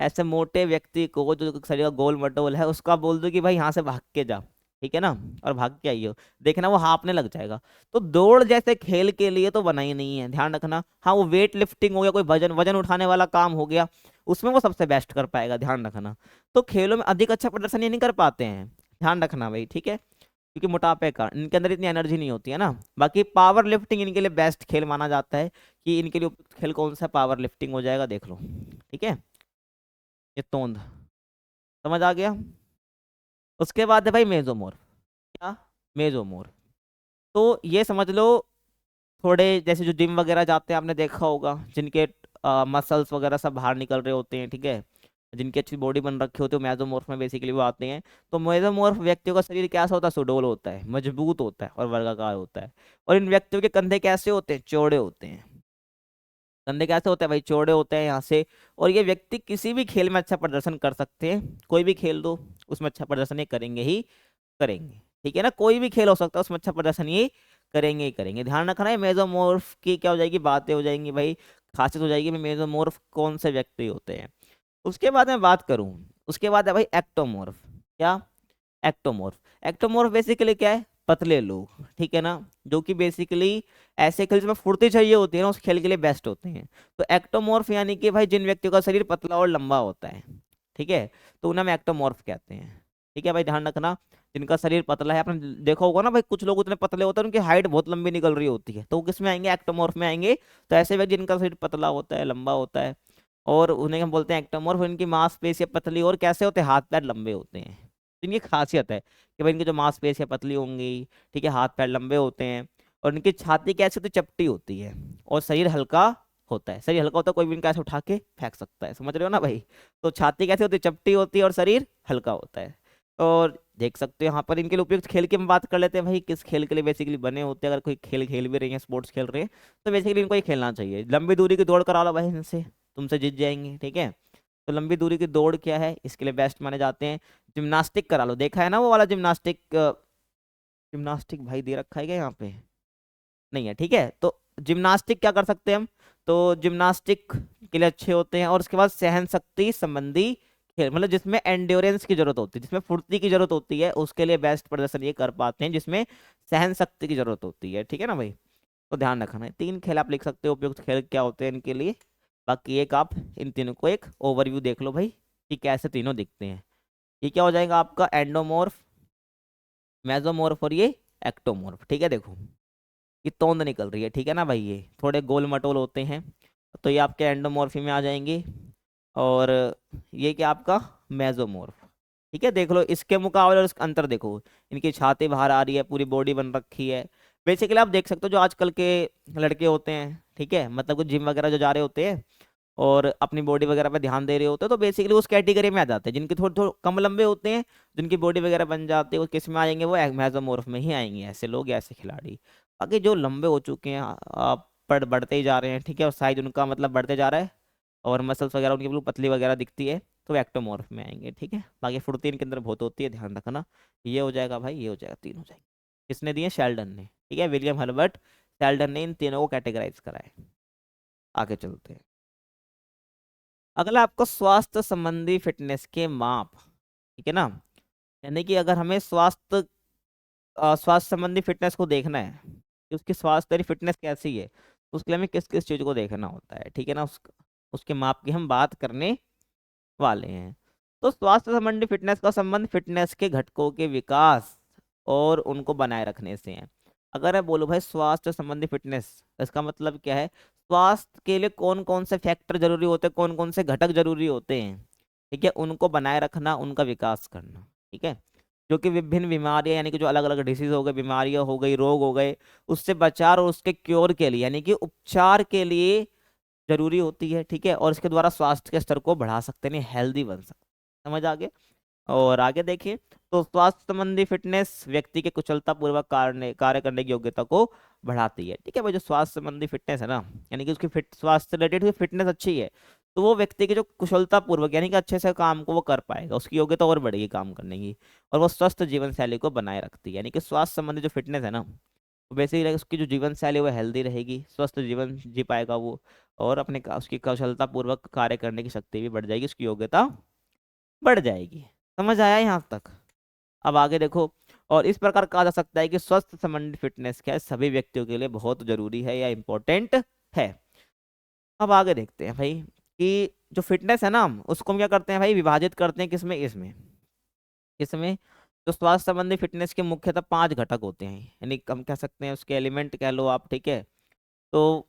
ऐसे मोटे व्यक्ति को जो शरीर का गोल मटोल है, उसका बोल दो कि भाई यहाँ से भाग के जा, ठीक है ना, और भाग के आइयो, देखना वो हाँफने लग जाएगा। तो दौड़ जैसे खेल के लिए तो बना ही नहीं है, ध्यान रखना। हाँ, वो वेट लिफ्टिंग हो गया, कोई वजन वजन उठाने वाला काम हो गया, उसमें वो सबसे बेस्ट कर पाएगा, ध्यान रखना। तो खेलों में अधिक अच्छा प्रदर्शन ये नहीं कर पाते हैं, ध्यान रखना भाई, ठीक है, क्योंकि मोटापे का इनके अंदर इतनी एनर्जी नहीं होती है ना। बाकी पावर लिफ्टिंग इनके लिए बेस्ट खेल माना जाता है, कि इनके लिए उपयुक्त खेल कौन सा, पावर लिफ्टिंग हो जाएगा, देख लो, ठीक है। ये तोंद, समझ आ गया। उसके बाद है भाई मेजोमोर, क्या, मेजोमोर, तो ये समझ लो, थोड़े जैसे जो जिम वगैरह जाते हैं आपने देखा होगा, जिनके मसल्स वगैरह सब बाहर निकल रहे होते हैं, ठीक है, जिनकी अच्छी बॉडी बन रखी होती है, मेजोमॉर्फ में बेसिकली वो आते हैं। तो मेजोमॉर्फ व्यक्तियों का शरीर कैसा होता है, सुडौल होता है, मजबूत होता है और वर्गाकार होता है। और इन व्यक्तियों के कंधे कैसे होते हैं, चौड़े होते हैं। कंधे कैसे होते हैं भाई, चौड़े होते हैं यहाँ से। और ये व्यक्ति किसी भी खेल में अच्छा प्रदर्शन कर सकते हैं, कोई भी खेल दो उसमें अच्छा प्रदर्शन ये करेंगे ही करेंगे, ठीक है ना। कोई भी खेल हो सकता है, उसमें अच्छा प्रदर्शन ये करेंगे ही करेंगे। ध्यान रखना है, मेजोमॉर्फ की क्या हो जाएगी, बातें हो जाएंगी भाई, खासियत हो जाएगी मेजोमॉर्फ कौन से व्यक्ति होते हैं। उसके बाद मैं बात करूं, उसके बाद है भाई एक्टोमॉर्फ, क्या, एक्टोमॉर्फ। एक्टोमॉर्फ बेसिकली क्या है, पतले लोग, ठीक है ना, जो कि बेसिकली ऐसे खेल जिसमें फुर्ती चाहिए होती है ना, उस खेल के लिए बेस्ट होते हैं। तो एक्टोमॉर्फ यानी कि भाई जिन व्यक्तियों का शरीर पतला और लंबा होता है, ठीक है, तो उन्हें हम एक्टोमॉर्फ कहते हैं, ठीक है भाई, ध्यान रखना। जिनका शरीर पतला है, आपने देखा होगा ना भाई, कुछ लोग इतने पतले होते हैं उनकी हाइट बहुत लंबी निकल रही होती है, तो वो किस में आएंगे, एक्टोमॉर्फ में आएंगे। तो ऐसे व्यक्ति जिनका शरीर पतला होता है, लंबा होता है, और उन्हें हम बोलते हैं एक्टोमॉर्फ। इनकी मांसपेशियां पतली और कैसे होते हैं, हाथ पैर लंबे होते हैं। तो इनकी खासियत है कि भाई इनकी जो मांसपेशियां पतली होंगी, ठीक है, हाथ पैर लंबे होते हैं, और इनकी छाती कैसे होती है, चपटी होती है, और शरीर हल्का होता है। शरीर हल्का होता है, कोई भी इनका ऐसे उठा के फेंक सकता है, समझ रहे हो ना भाई। तो छाती कैसे होती है, चपटी होती है, और शरीर हल्का होता है। और देख सकते हो यहाँ पर इनके लिए उपयुक्त खेल की हम बात कर लेते हैं भाई, किस खेल के लिए बेसिकली बने होते हैं। अगर कोई खेल खेल भी रहे हैं, स्पोर्ट्स खेल रहे हैं, तो बेसिकली इनको ही खेलना चाहिए। लंबी दूरी की दौड़ करा लो भाई इनसे, तुमसे जीत जाएंगे, ठीक है। तो लंबी दूरी की दौड़ क्या है, इसके लिए बेस्ट माने जाते हैं। जिम्नास्टिक करा लो, देखा है ना वो वाला जिम्नास्टिक, जिम्नास्टिक भाई दे रखा है क्या यहाँ पे, नहीं है, ठीक है। तो जिम्नास्टिक क्या कर सकते हैं हम, तो जिम्नास्टिक के लिए अच्छे होते हैं। और उसके बाद सहन शक्ति संबंधी खेल, मतलब जिसमें एंड्योरेंस की जरूरत होती है, जिसमें फुर्ती की जरूरत होती है, उसके लिए बेस्ट प्रदर्शन ये कर पाते हैं जिसमें सहन शक्ति की जरूरत होती है, ठीक है ना भाई। तो ध्यान रखना है, 3 खेल आप लिख सकते हो, उपयुक्त खेल क्या होते हैं इनके लिए। बाकी एक आप इन तीनों को एक ओवरव्यू देख लो भाई कि कैसे तीनों दिखते हैं। ये क्या हो जाएगा आपका, एंडोमॉर्फ, मेसोमॉर्फ और ये एक्टोमॉर्फ, ठीक है। देखो ये तोंद निकल रही है, ठीक है ना भाई, ये थोड़े गोल मटोल होते हैं, तो ये आपके एंडोमॉर्फी में आ जाएंगे। और ये क्या आपका मेसोमॉर्फ, ठीक है। देख लो इसके मुकाबले और इसका अंतर देखो, इनकी छाती बाहर आ रही है, पूरी बॉडी बन रखी है। बेसिकली आप देख सकते हो जो आजकल के लड़के होते हैं, ठीक है, मतलब कुछ जिम वगैरह जो जा रहे होते हैं और अपनी बॉडी वगैरह पे ध्यान दे रहे होते हैं, तो बेसिकली उस कैटेगरी में आ जाते हैं, जिनके थोड़े थोड़े कम लंबे होते हैं, जिनकी बॉडी वगैरह बन जाती है, वो किस में आएंगे, वो मेसोमॉर्फ में ही आएंगे, ऐसे लोग या ऐसे खिलाड़ी। बाकी जो लंबे हो चुके हैं, आप बढ़ते ही जा रहे हैं, ठीक है, और साइज उनका मतलब बढ़ते जा रहा है, और मसल्स वगैरह उनकी बिल्कुल पतली वगैरह दिखती है, तो एक्टोमॉर्फ में आएंगे, ठीक है। बाकी फुर्ती इनके अंदर बहुत होती है, ध्यान रखना। ये हो जाएगा भाई, ये हो जाएगा, 3 हो जाएंगे। किसने दिए, शेल्डन ने, ठीक है, विलियम हर्बर्ट शेल्डन ने इन तीनों को कैटेगराइज करा है। आगे चलते हैं। अगला आपको स्वास्थ्य संबंधी फिटनेस के माप, ठीक है ना। यानी कि अगर हमें स्वास्थ्य संबंधी फिटनेस को देखना है कि उसकी स्वास्थ्य तेरी फिटनेस कैसी है, तो उसके लिए हमें किस किस चीज़ को देखना होता है, ठीक है ना। उसके माप की हम बात करने वाले हैं। तो स्वास्थ्य संबंधी फिटनेस का संबंध फिटनेस के घटकों के विकास और उनको बनाए रखने से है। अगर मैं बोलूँ भाई स्वास्थ्य संबंधी फिटनेस, इसका मतलब क्या है, स्वास्थ्य के लिए कौन कौन से फैक्टर जरूरी होते हैं, कौन कौन से घटक जरूरी होते हैं, ठीक है, उनको बनाए रखना, उनका विकास करना, ठीक है। जो कि विभिन्न बीमारियां, यानी कि जो अलग अलग डिसीज हो गए, बीमारियां हो गई, रोग हो गए, उससे बचाव और उसके क्योर के लिए, यानी कि उपचार के लिए जरूरी होती है, ठीक है। और इसके द्वारा स्वास्थ्य के स्तर को बढ़ा सकते हैं, हेल्दी बन सकते हैं। समझ आगे। और आगे देखिए, तो स्वास्थ्य संबंधी फिटनेस व्यक्ति के कुशलता पूर्वक कार्य करने की योग्यता को बढ़ाती है, ठीक है भाई। जो स्वास्थ्य संबंधी फिटनेस है ना, यानी कि उसकी स्वास्थ्य रिलेटेड फिटनेस अच्छी है, तो वो व्यक्ति की जो कुशलता पूर्वक, यानी कि अच्छे से काम को वो कर पाएगा, उसकी योग्यता और बढ़ेगी काम करने की, और वो स्वस्थ जीवन शैली को बनाए रखती है। यानी कि स्वास्थ्य संबंधी जो फिटनेस है ना, तो बेसिकली उसकी जो जीवन शैली है वो हेल्दी रहेगी, स्वस्थ जीवन जी पाएगा वो, और अपने उसकी कौशलता पूर्वक कार्य करने की शक्ति भी बढ़ जाएगी, उसकी योग्यता बढ़ जाएगी। समझ आया यहाँ तक। अब आगे देखो, और इस प्रकार कहा जा सकता है कि स्वस्थ संबंधित फिटनेस क्या है, सभी व्यक्तियों के लिए बहुत जरूरी है या इम्पोर्टेंट है। अब आगे देखते हैं भाई कि जो फिटनेस है ना, उसको हम क्या करते हैं भाई, विभाजित करते हैं किसमें, इसमें इसमें तो स्वास्थ्य संबंधी फिटनेस के मुख्यतः 5 घटक होते हैं, यानी हम कह सकते हैं उसके एलिमेंट कह लो आप, ठीक है। तो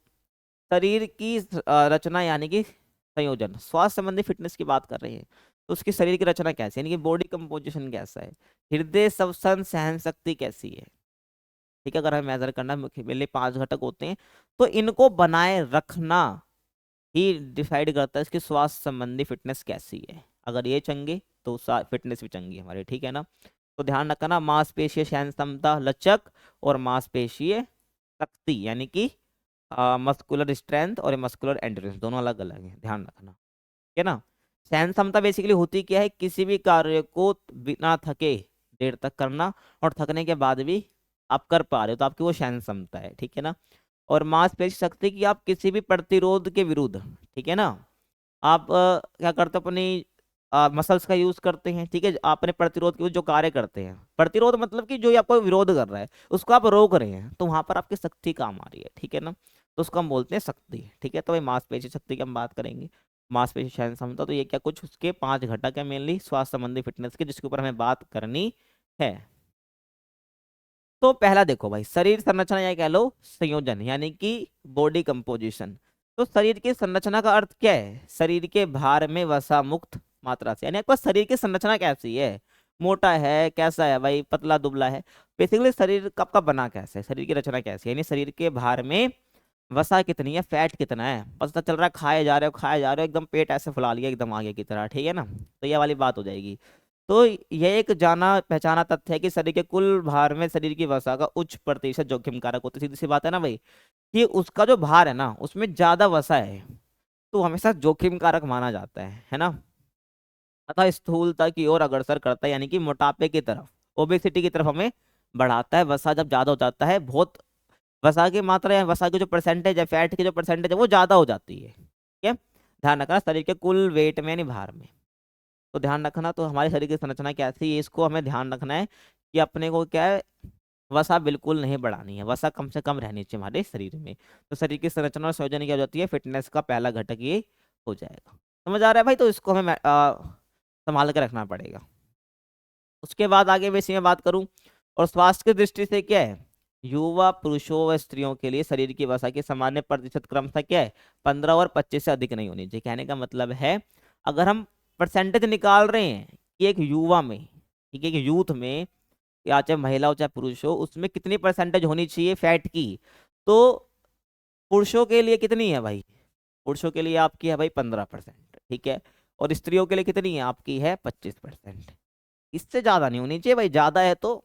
शरीर की रचना, यानी कि संयोजन, स्वास्थ्य संबंधी फिटनेस की बात कर रहे हैं, तो उसकी शरीर की रचना कैसी है, यानी कि बॉडी कंपोजिशन कैसा है, हृदय श्वसन सहन शक्ति कैसी है, ठीक है। अगर हमें मेजर करना, मुख्य 5 घटक होते हैं, तो इनको बनाए रखना ही डिसाइड करता है इसकी स्वास्थ्य संबंधी फिटनेस कैसी है। अगर ये चंगे तो फिटनेस भी चंगी है हमारी, ठीक है ना। तो ध्यान रखना, मांसपेशीय सहन क्षमता, लचक, और मांसपेशीय शक्ति, यानी कि मस्कुलर स्ट्रेंथ और मस्कुलर एंड्योरेंस दोनों अलग अलग हैं, ध्यान रखना, ठीक है ना। सहन क्षमता बेसिकली होती क्या है, किसी भी कार्य को बिना थके देर तक करना, और थकने के बाद भी आप कर पा रहे हो, तो आपकी वो सहन क्षमता है, ठीक है ना। और मांसपेशी शक्ति की आप किसी भी प्रतिरोध के विरुद्ध, ठीक है ना, आप क्या करते हो, अपनी मसल्स का यूज करते हैं, ठीक है, आप अपने प्रतिरोध के विरुद्ध जो कार्य करते हैं, प्रतिरोध मतलब कि जो आपको विरोध कर रहा है उसको आप रोक रहे हैं, तो वहां पर आपकी शक्ति काम आ रही है, ठीक है ना। तो उसको हम बोलते हैं शक्ति, ठीक है। तो भाई मांसपेशी शक्ति की हम बात करेंगे, मांसपेशी सहन क्षमता, तो ये क्या कुछ उसके 5 घटक है मेनली स्वास्थ्य संबंधी फिटनेस के, जिसके ऊपर हमें बात करनी है। तो पहला देखो भाई, शरीर संरचना या कह लो संयोजन, यानी कि बॉडी कंपोजिशन। तो शरीर की संरचना का अर्थ क्या है, शरीर के भार में वसा मुक्त मात्रा से, यानी आपका शरीर की संरचना कैसी है, मोटा है, कैसा है भाई, पतला दुबला है, बेसिकली शरीर का आपका बना कैसा है, शरीर की रचना कैसी है, यानी शरीर के भार में वसा कितनी है, फैट कितना है, पता चल रहा है, खाए जा रहे हो खाए जा रहे हो, एकदम पेट ऐसे फुला लिया एकदम आगे की तरह, ठीक है ना। तो ये वाली बात हो जाएगी। तो यह एक जाना पहचाना तथ्य है कि शरीर के कुल भार में शरीर की वसा का उच्च प्रतिशत जोखिम कारक होता है, सीधी सी बात है ना भाई, कि उसका जो भार है ना उसमें ज्यादा वसा है, तो हमेशा जोखिम कारक माना जाता है ना। तथा स्थूलता की ओर अग्रसर करता है, यानी कि मोटापे की तरफ, ओबेसिटी की तरफ हमें बढ़ाता है। वसा जब ज्यादा हो जाता है, बहुत वसा की मात्रा या वसा की जो परसेंटेज है, फैट की जो परसेंटेज है वो ज्यादा हो जाती है, ठीक है। ध्यान रखना शरीर के कुल वेट में यानी भार में। तो ध्यान रखना, तो हमारे शरीर की संरचना कैसी है इसको हमें ध्यान रखना है कि अपने को क्या है, वसा बिल्कुल नहीं बढ़ानी है, वसा कम से कम रहनी चाहिए हमारे शरीर में। तो शरीर की संरचना और संयोजन क्या हो जाती है, फिटनेस का पहला घटक ये हो जाएगा। समझ आ रहा है भाई, तो इसको हमें संभाल के रखना पड़ेगा। उसके बाद आगे मैं इसी में बात करूं, और स्वास्थ्य की दृष्टि से क्या है, युवा पुरुषों व स्त्रियों के लिए शरीर की वसा की सामान्य प्रतिशत क्रमशः क्या है, 15 और 25 से अधिक नहीं होनी चाहिए। कहने का मतलब है, अगर हम परसेंटेज निकाल रहे हैं कि एक युवा में, ठीक है, कि यूथ में, या चाहे महिला हो चाहे पुरुष हो, उसमें कितनी परसेंटेज होनी चाहिए फैट की, तो पुरुषों के लिए कितनी है भाई, पुरुषों के लिए आपकी है भाई 15%, ठीक है। और स्त्रियों के लिए कितनी है, आपकी है 25%। इससे ज्यादा नहीं होनी चाहिए भाई, ज्यादा है तो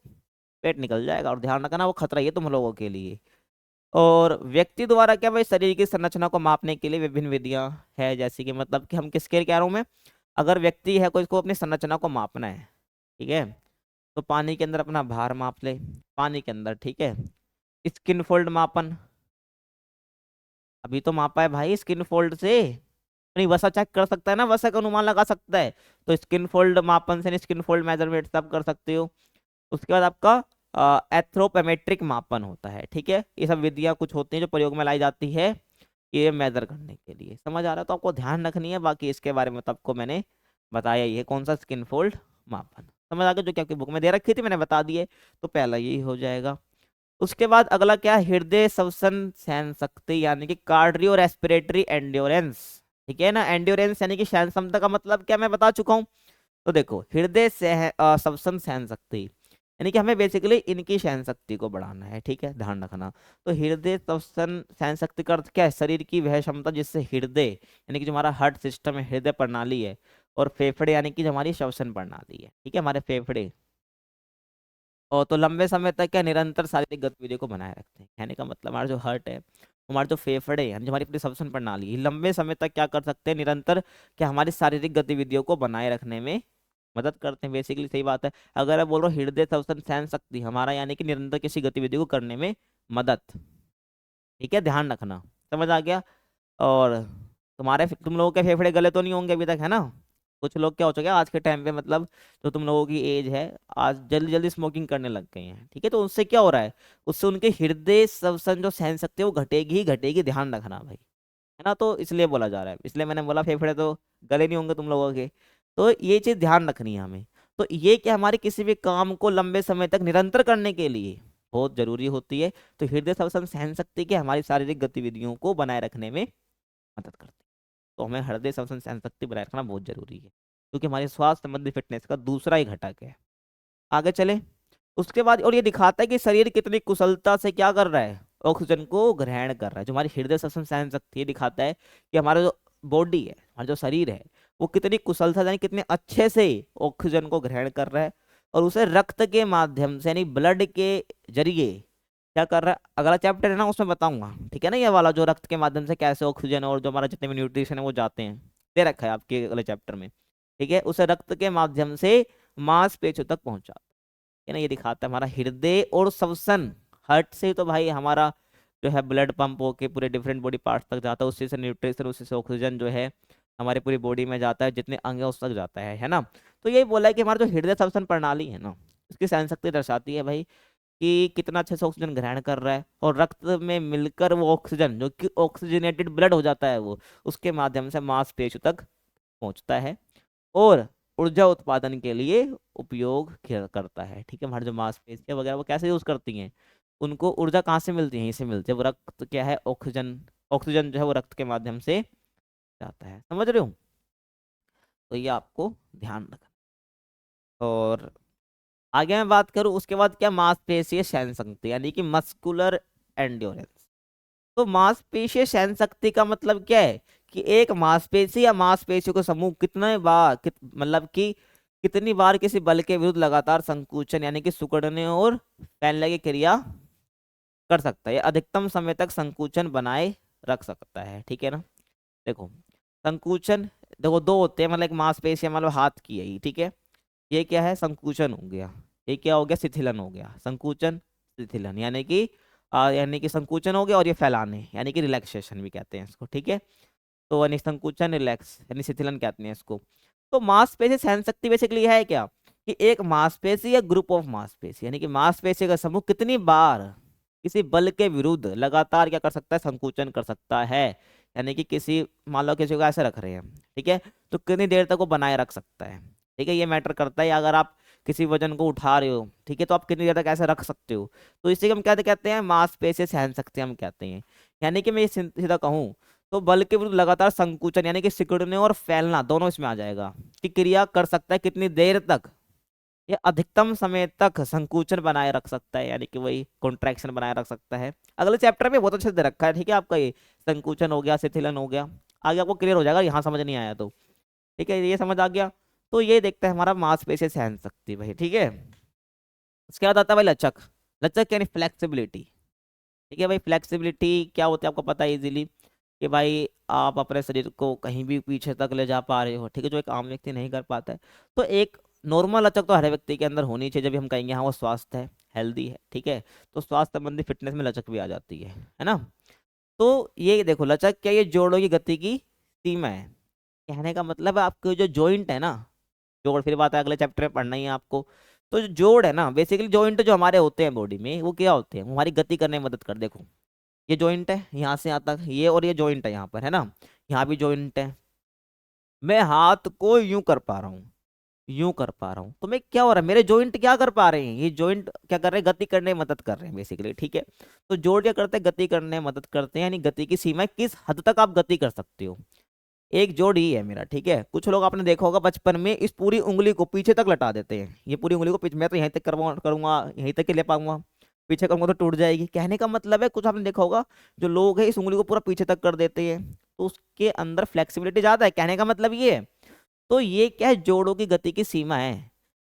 पेट निकल जाएगा, और ध्यान रखना वो खतरा ही है तुम लोगों के लिए। और व्यक्ति द्वारा क्या भाई, शरीर की संरचना को मापने के लिए विभिन्न विधियां है, जैसे कि मतलब कि हम किसके कह रहा हूं मैं, अगर व्यक्ति है कोई, इसको अपनी संरचना को मापना है, ठीक है, तो पानी के अंदर अपना भार माप ले, पानी के अंदर, ठीक है। स्किन फोल्ड मापन, अभी तो मापा है भाई स्किन फोल्ड से, नहीं वसा चेक कर सकता है ना, वसा का अनुमान लगा सकता है, तो स्किन फोल्ड मापन से स्किन फोल्ड मेजरमेंट सब कर सकते हो। उसके बाद आपका एथ्रोपेमेट्रिक मापन होता है, ठीक है। ये सब विधियां कुछ होती हैं जो प्रयोग में लाई जाती है ये मेजर करने के लिए। समझ आ रहा है, तो आपको ध्यान रखनी है, बाकी इसके बारे में तो आपको मैंने बताया ही है, कौन सा स्किन फोल्ड मापन। समझ आ गया, जो कि आपकी बुक में दे रखी थी मैंने बता दिए, तो पहला यही हो जाएगा। उसके बाद अगला क्या है, हृदय श्वसन सहन शक्ति, यानी कि कार्डियो रेस्पिरेटरी एंड्योरेंस, ठीक है ना। एंड्योरेंस यानी कि सहन क्षमता का मतलब क्या मैं बता चुका हूँ। तो देखो, हृदय श्वसन सहन शक्ति, यानी कि हमें बेसिकली इनकी सहन शक्ति को बढ़ाना है, ठीक है, ध्यान रखना। तो हृदय श्वसन सहन शक्ति का अर्थ क्या है, शरीर की वह क्षमता जिससे हृदय यानी कि जो हमारा हार्ट सिस्टम है, हृदय प्रणाली है, और फेफड़े यानी कि जो हमारी श्वसन प्रणाली है, ठीक है, हमारे फेफड़े, और तो लंबे समय तक क्या निरंतर शारीरिक गतिविधि को बनाए रखते हैं। कहने का मतलब हमारा जो हार्ट है, हमारे जो फेफड़े हैं, जो हमारी अपनी श्वसन प्रणाली है, लंबे समय तक क्या कर सकते हैं, निरंतर क्या हमारी शारीरिक गतिविधियों को बनाए रखने में मदद करते हैं। बेसिकली सही बात है, अगर आप बोल रहे हो हृदय श्वसन सहन शक्ति हमारा, यानी कि निरंतर किसी गतिविधि को करने में मदद, ठीक है, ध्यान रखना। समझ आ गया। और तुम लोगों के फेफड़े गले तो नहीं होंगे अभी तक, है ना। कुछ लोग क्या हो चुके हैं आज के टाइम पे, मतलब जो तुम लोगों की एज है, आज जल्दी जल्दी स्मोकिंग करने लग गए हैं, ठीक है। तो उससे क्या हो रहा है, उससे उनके हृदय श्वसन जो सहन शक्ति है वो घटेगी ही घटेगी, ध्यान रखना भाई, है ना। तो इसलिए बोला जा रहा है, इसलिए मैंने बोला फेफड़े तो गले नहीं होंगे तुम लोगों के। तो ये चीज ध्यान रखनी है हमें। तो ये क्या, हमारे किसी भी काम को लंबे समय तक निरंतर करने के लिए बहुत जरूरी होती है। तो हृदय श्वसन सहन शक्ति की हमारी शारीरिक गतिविधियों को बनाए रखने में मदद करती है। तो हमें हृदय श्वसन सहन शक्ति बनाए रखना बहुत जरूरी है, क्योंकि हमारे स्वास्थ्य संबंधी फिटनेस का दूसरा ही घटक है। आगे चले। उसके बाद और ये दिखाता है कि शरीर कितनी कुशलता से क्या कर रहा है, ऑक्सीजन को ग्रहण कर रहा है। जो हमारी हृदय श्वसन सहन शक्ति, ये दिखाता है कि हमारा जो बॉडी है, हमारा जो शरीर है, वो कितनी कुशलता यानी कितने अच्छे से ऑक्सीजन को ग्रहण कर रहा है, और उसे रक्त के माध्यम से यानी ब्लड के जरिए क्या कर रहा है। अगला चैप्टर है ना, उसमें बताऊंगा, ठीक है ना, ये वाला जो रक्त के माध्यम से कैसे ऑक्सीजन और जो हमारा जितने भी न्यूट्रिशन है वो जाते हैं, दे रखा है आपके अगले चैप्टर में, ठीक है। उसे रक्त के माध्यम से मांसपेशियों तक पहुंचा, है ना। ये दिखाता है हमारा हृदय और श्वसन, हार्ट से तो भाई हमारा जो है ब्लड पंप होके पूरे डिफरेंट बॉडी पार्ट्स तक जाता है, उसी से न्यूट्रिशन, उसी से ऑक्सीजन जो है हमारी पूरी बॉडी में जाता है, जितने अंग है उस तक जाता है ना। तो यही बोला है कि हमारा जो हृदय श्वसन प्रणाली है ना, इसकी सहन शक्ति दर्शाती है भाई कि कितना अच्छे से ऑक्सीजन ग्रहण कर रहा है, और रक्त में मिलकर वो ऑक्सीजन जो कि ऑक्सीजनेटेड ब्लड हो जाता है, वो उसके माध्यम से मांसपेशियों तक पहुंचता है, और ऊर्जा उत्पादन के लिए उपयोग करता है, ठीक है। हमारे जो मांसपेशियां वगैरह वो कैसे यूज करती हैं, उनको ऊर्जा कहाँ से मिलती है, यहीं से मिलती है। वो रक्त क्या है, ऑक्सीजन, ऑक्सीजन जो है वो रक्त के माध्यम से जाता है, समझ रहे हो। तो ये आपको ध्यान रखना। और आगे मैं बात करूं, उसके बाद क्या, मांसपेशीय सहन शक्ति यानी कि मस्कुलर एंड्योरेंस। तो मांसपेशीय सहन शक्ति का मतलब क्या है कि एक मांसपेशी या मांसपेशियों का समूह कितने बार मतलब कि कितनी बार किसी बल के विरुद्ध लगातार संकुचन यानी कि सिकुड़ने और फैलने की क्रिया कर सकता है, या अधिकतम समय तक संकुचन बनाए रख सकता है, ठीक है ना। देखो, संकुचन देखो दो होते हैं, मतलब एक मांसपेशी है, मतलब हाथ की है ये, ठीक है। ये क्या है, संकुचन हो गया। ये क्या हो गया, शिथिलन हो गया। संकुचन शिथिलन यानी कि संकुचन हो गया, और ये फैलाने यानी कि रिलैक्सेशन भी कहते हैं इसको, ठीक है। तो यानी संकुचन रिलैक्स यानी शिथिलन कहते हैं इसको। तो मांसपेशी सहन शक्ति बेसिकली है क्या, कि एक मांसपेशी या ग्रुप ऑफ मांसपेशी यानी कि मांसपेशी का समूह कितनी बार किसी बल के विरुद्ध लगातार क्या कर सकता है, संकुचन कर सकता है। यानी कि किसी, मान लो किसी को ऐसे रख रहे हैं, ठीक है, तो कितनी देर तक वो बनाए रख सकता है, ठीक है। ये मैटर करता है। अगर आप किसी वजन को उठा रहे हो, ठीक है, तो आप कितनी देर तक ऐसे रख सकते हो। तो इसी को हम क्या कहते हैं, मांसपेशी सहन शक्ति हम कहते हैं। यानी कि मैं ये सीधा कहूँ तो बल के विरुद्ध लगातार संकुचन यानी कि सिकुड़ने और फैलना दोनों इसमें आ जाएगा, कि क्रिया कर सकता है कितनी देर तक, ये अधिकतम समय तक संकुचन बनाए रख सकता है, यानी कि वही कॉन्ट्रैक्शन बनाए रख सकता है। अगले चैप्टर में बहुत अच्छे से दे रखा है, ठीक है, आपका ये संकुचन हो गया, शिथिलन हो गया, आगे आपको क्लियर हो जाएगा, यहाँ समझ नहीं आया तो, ठीक है, ये समझ आ गया। तो ये देखते हैं हमारा मांसपेशी सहन शक्ति भाई, ठीक है। उसके बाद आता है भाई लचक। लचक यानी फ्लेक्सिबिलिटी, ठीक है भाई। फ्लेक्सिबिलिटी क्या होती है आपको पता है इजीली, कि भाई आप अपने शरीर को कहीं भी पीछे तक ले जा पा रहे हो, ठीक है, जो एक आम व्यक्ति नहीं कर पाता है। तो एक नॉर्मल लचक तो हर व्यक्ति के अंदर होनी चाहिए, जब भी हम कहेंगे हाँ वो स्वास्थ्य है, हेल्दी है, ठीक है। तो स्वास्थ्य संबंधी फिटनेस में लचक भी आ जाती है ना। तो ये देखो लचक क्या, ये जोड़ों की गति की सीमा है। कहने का मतलब है आपके जो जॉइंट है ना, जोड़ फिर बात है अगले चैप्टर में पढ़ना ही है आपको। तो जो जोड़ है ना, बेसिकली जॉइंट जो हमारे होते हैं बॉडी में, वो क्या होते हैं, वो हमारी गति करने में मदद कर, देखो ये जॉइंट है यहाँ से यहाँ तक, ये और ये जॉइंट है यहाँ पर, है ना, यहाँ भी जॉइंट है। मैं हाथ को यूं कर पा रहा हूँ, यूं कर पा रहा हूँ, तो मैं क्या हो रहा है, मेरे जॉइंट क्या कर पा रहे हैं, ये जॉइंट क्या कर रहे हैं, गति करने में मदद कर रहे हैं बेसिकली, ठीक है। तो जोड़ क्या करते हैं, गति करने में मदद करते हैं, यानी गति की सीमा है, किस हद तक आप गति कर सकते हो। एक जोड़ ही है मेरा, ठीक है। कुछ लोग आपने देखा होगा बचपन में इस पूरी उंगली को पीछे तक लटा देते हैं, ये पूरी उंगली को पीछे, मैं तो यहीं तक करूंगा, यहीं तक के ले पाऊंगा, पीछे करूंगा तो टूट जाएगी। कहने का मतलब है, कुछ आपने देखा होगा जो लोग हैं इस उंगली को पूरा पीछे तक कर देते हैं, तो उसके अंदर फ्लेक्सिबिलिटी ज्यादा है, कहने का मतलब ये है। तो ये क्या है, जोड़ों की गति की सीमा है,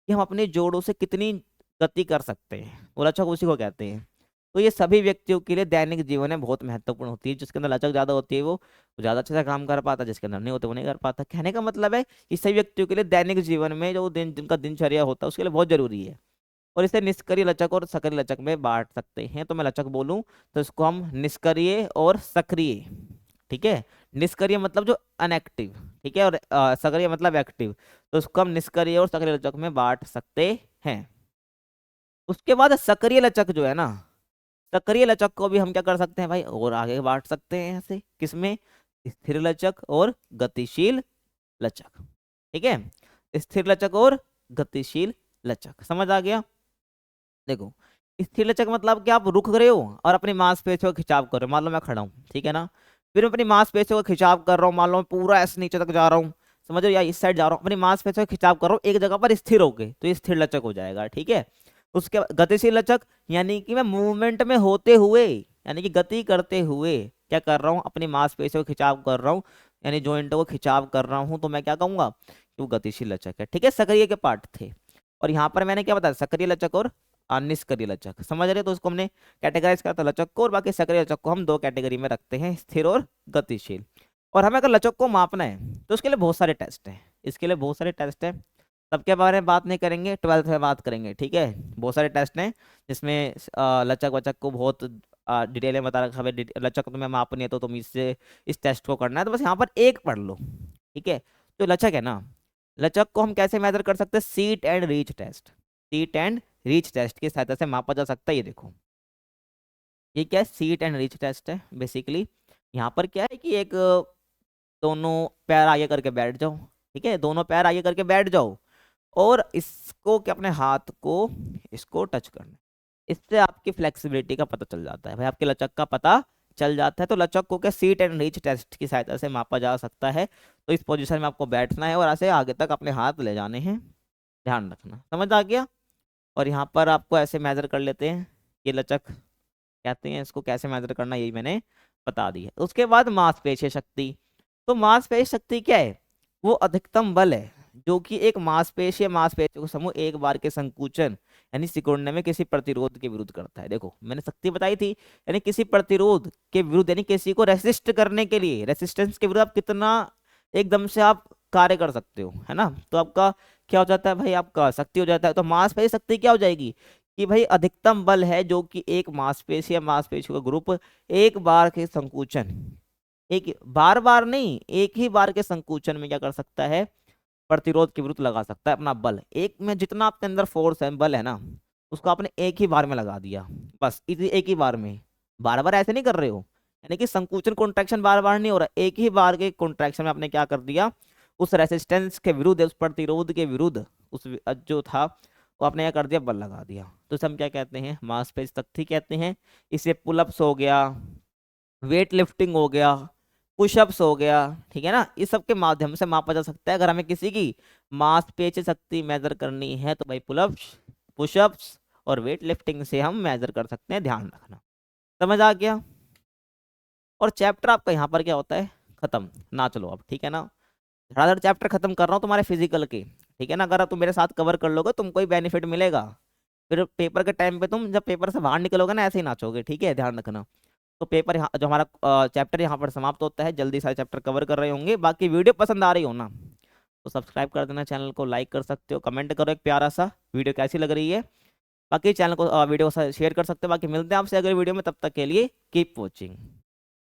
कि हम अपने जोड़ों से कितनी गति कर सकते हैं, वो लचक उसी को कहते हैं। तो ये सभी व्यक्तियों के लिए दैनिक जीवन में बहुत महत्वपूर्ण होती है। जिसके अंदर लचक ज्यादा होती है वो ज्यादा अच्छे से काम कर पाता है, जिसके अंदर नहीं होते वो नहीं कर पाता। कहने का मतलब है कि सभी व्यक्तियों के लिए दैनिक जीवन में जो जिनका दिनचर्या होता है उसके लिए बहुत जरूरी है। और इसे निष्क्रिय लचक और सक्रिय लचक में बांट सकते हैं। तो मैं लचक बोलूं तो इसको हम निष्क्रिय और सक्रिय, ठीक है। निष्क्रिय मतलब जो अनएक्टिव, ठीक है, और सक्रिय मतलब एक्टिव। तो इसको हम निष्क्रिय और सक्रिय लचक में बांट सकते हैं। उसके बाद सक्रिय लचक जो है ना, सक्रिय लचक को भी हम क्या कर सकते हैं भाई, और आगे बांट सकते हैं ऐसे, किसमें, स्थिर लचक और गतिशील लचक, ठीक है। स्थिर लचक और गतिशील लचक समझ आ गया। देखो स्थिर लचक मतलब कि आप रुक रहे हो और अपनी मांसपेशियों का खिंचाव कर रहे हो, मान लो मैं खड़ा हूँ, ठीक है ना, फिर मैं अपनी मांसपेशियों का खिंचाव कर रहा हूँ, मान लो मैं पूरा ऐसे नीचे तक जा रहा हूँ, समझ रहे हो, या इस साइड जा रहा हूँ, अपनी मांसपेशियों का खिंचाव कर रहा हूँ एक जगह पर स्थिर होके, तो ये स्थिर लचक हो जाएगा, ठीक है। उसके बाद गतिशील लचक, यानी कि मैं मूवमेंट में होते हुए, यानी कि गति करते हुए क्या कर रहा हूँ, अपनी मांसपेशियों का खिंचाव कर रहा हूँ, यानी जॉइंटों को खिंचाव कर रहा हूँ, तो मैं क्या कहूंगा कि वो गतिशील लचक है, ठीक है। सक्रिय के पार्ट थे, और यहाँ पर मैंने क्या बताया, सक्रिय लचक और निष्क्रिय लचक, समझ रहे। तो उसको हमने कैटेगराइज करता लचक को, और बाकी सक्रिय लचक को हम दो कैटेगरी में रखते हैं, स्थिर और गतिशील। और हमें अगर लचक को मापना है तो उसके लिए बहुत सारे टेस्ट हैं, इसके लिए बहुत सारे टेस्ट हैं, सबके बारे में बात नहीं करेंगे, 12th में बात करेंगे, ठीक है। बहुत सारे टेस्ट हैं जिसमें लचक वचक को बहुत डिटेल में बता रखा है। लचक तुम्हें मापनी है तो तुम इससे इस टेस्ट को करना है, तो बस यहाँ पर एक पढ़ लो, ठीक है। तो लचक है ना, लचक को हम कैसे मेजर कर सकते हैं, sit and reach test, sit and reach test की सहायता से मापा जा सकता है। ये देखो ये क्या है, सीट एंड रीच टेस्ट है बेसिकली। यहाँ पर क्या है कि एक दोनों पैर आगे करके बैठ जाओ, ठीक है, दोनों पैर आगे करके बैठ जाओ, और इसको क्या, अपने हाथ को इसको टच करना है। इससे आपकी फ्लेक्सिबिलिटी का पता चल जाता है भाई, आपके लचक का पता चल जाता है। तो लचक को क्या सीट एंड रीच टेस्ट की सहायता से मापा जा सकता है। तो इस पोजीशन में आपको बैठना है और ऐसे आगे तक अपने हाथ ले जाने हैं, ध्यान रखना, समझ आ गया। और यहाँ पर आपको ऐसे मेजर कर लेते हैं, ये लचक कहते हैं, इसको कैसे मेजर करना यही मैंने बता दी है। उसके बाद मांसपेशीय शक्ति। तो मांसपेशीय शक्ति क्या है, वो अधिकतम बल है जो कि एक मांसपेशी या मांसपेशियों को समूह एक बार के संकुचन यानी सिकुड़ने में किसी प्रतिरोध के विरुद्ध करता है। देखो मैंने शक्ति बताई थी, यानी किसी प्रतिरोध के विरुद्ध, यानी किसी को रेसिस्ट करने के लिए, रेसिस्टेंस के विरुद्ध आप कितना एकदम से आप कार्य कर सकते हो, है ना। तो आपका क्या हो जाता है भाई, आपका शक्ति हो जाता है। तो मांसपेशी शक्ति क्या हो जाएगी कि भाई अधिकतम बल है जो कि एक मांसपेशी या मांसपेशी का ग्रुप एक बार के संकुचन, एक बार बार नहीं, एक ही बार के संकुचन में क्या कर सकता है, प्रतिरोध के विरुद्ध लगा सकता है अपना बल। एक में जितना आपके अंदर फोर्स है, बल है ना, उसको आपने एक ही बार में लगा दिया, बस इसी एक ही बार में। बार बार ऐसे नहीं कर रहे हो, यानी कि संकुचन कॉन्ट्रैक्शन बार बार नहीं हो रहा, एक ही बार के कॉन्ट्रैक्शन में आपने क्या कर दिया, उस रेसिस्टेंस के विरुद्ध, उस प्रतिरोध के विरुद्ध, उस जो था वो आपने क्या कर दिया, बल लगा दिया। तो इसे हम क्या कहते हैं, मांसपेशी शक्ति कहते हैं। इसे पुलअप्स हो गया, वेट लिफ्टिंग हो गया, पुशअप्स हो गया, ठीक है ना, इस सब के माध्यम से मापा जा सकता है। अगर हमें किसी की मांसपेशी शक्ति मेजर करनी है तो भाई पुलअप्स, पुशअप्स और वेट लिफ्टिंग से हम मेजर कर सकते हैं, ध्यान रखना। समझ आ गया। और चैप्टर आपका यहाँ पर क्या होता है, खत्म ना। चलो अब ठीक है ना, धड़ाधड़ चैप्टर खत्म कर रहा हूँ तुम्हारे फिजिकल के, ठीक है ना। अगर तुम मेरे साथ कवर कर लोगे तुमको ही बेनिफिट मिलेगा, फिर पेपर के टाइम पे तुम जब पेपर से बाहर निकलोगे ना ऐसे ही नाचोगे, ठीक है, ध्यान रखना। तो पेपर यहाँ जो हमारा चैप्टर यहाँ पर समाप्त होता है, जल्दी सारे चैप्टर कवर कर रहे होंगे। बाकी वीडियो पसंद आ रही हो ना तो सब्सक्राइब कर देना, चैनल को लाइक कर सकते हो, कमेंट करो एक प्यारा सा वीडियो कैसी लग रही है। बाकी चैनल को वीडियो को शेयर कर सकते हो। बाकी मिलते हैं आपसे अगले वीडियो में, तब तक के लिए कीप वॉचिंग।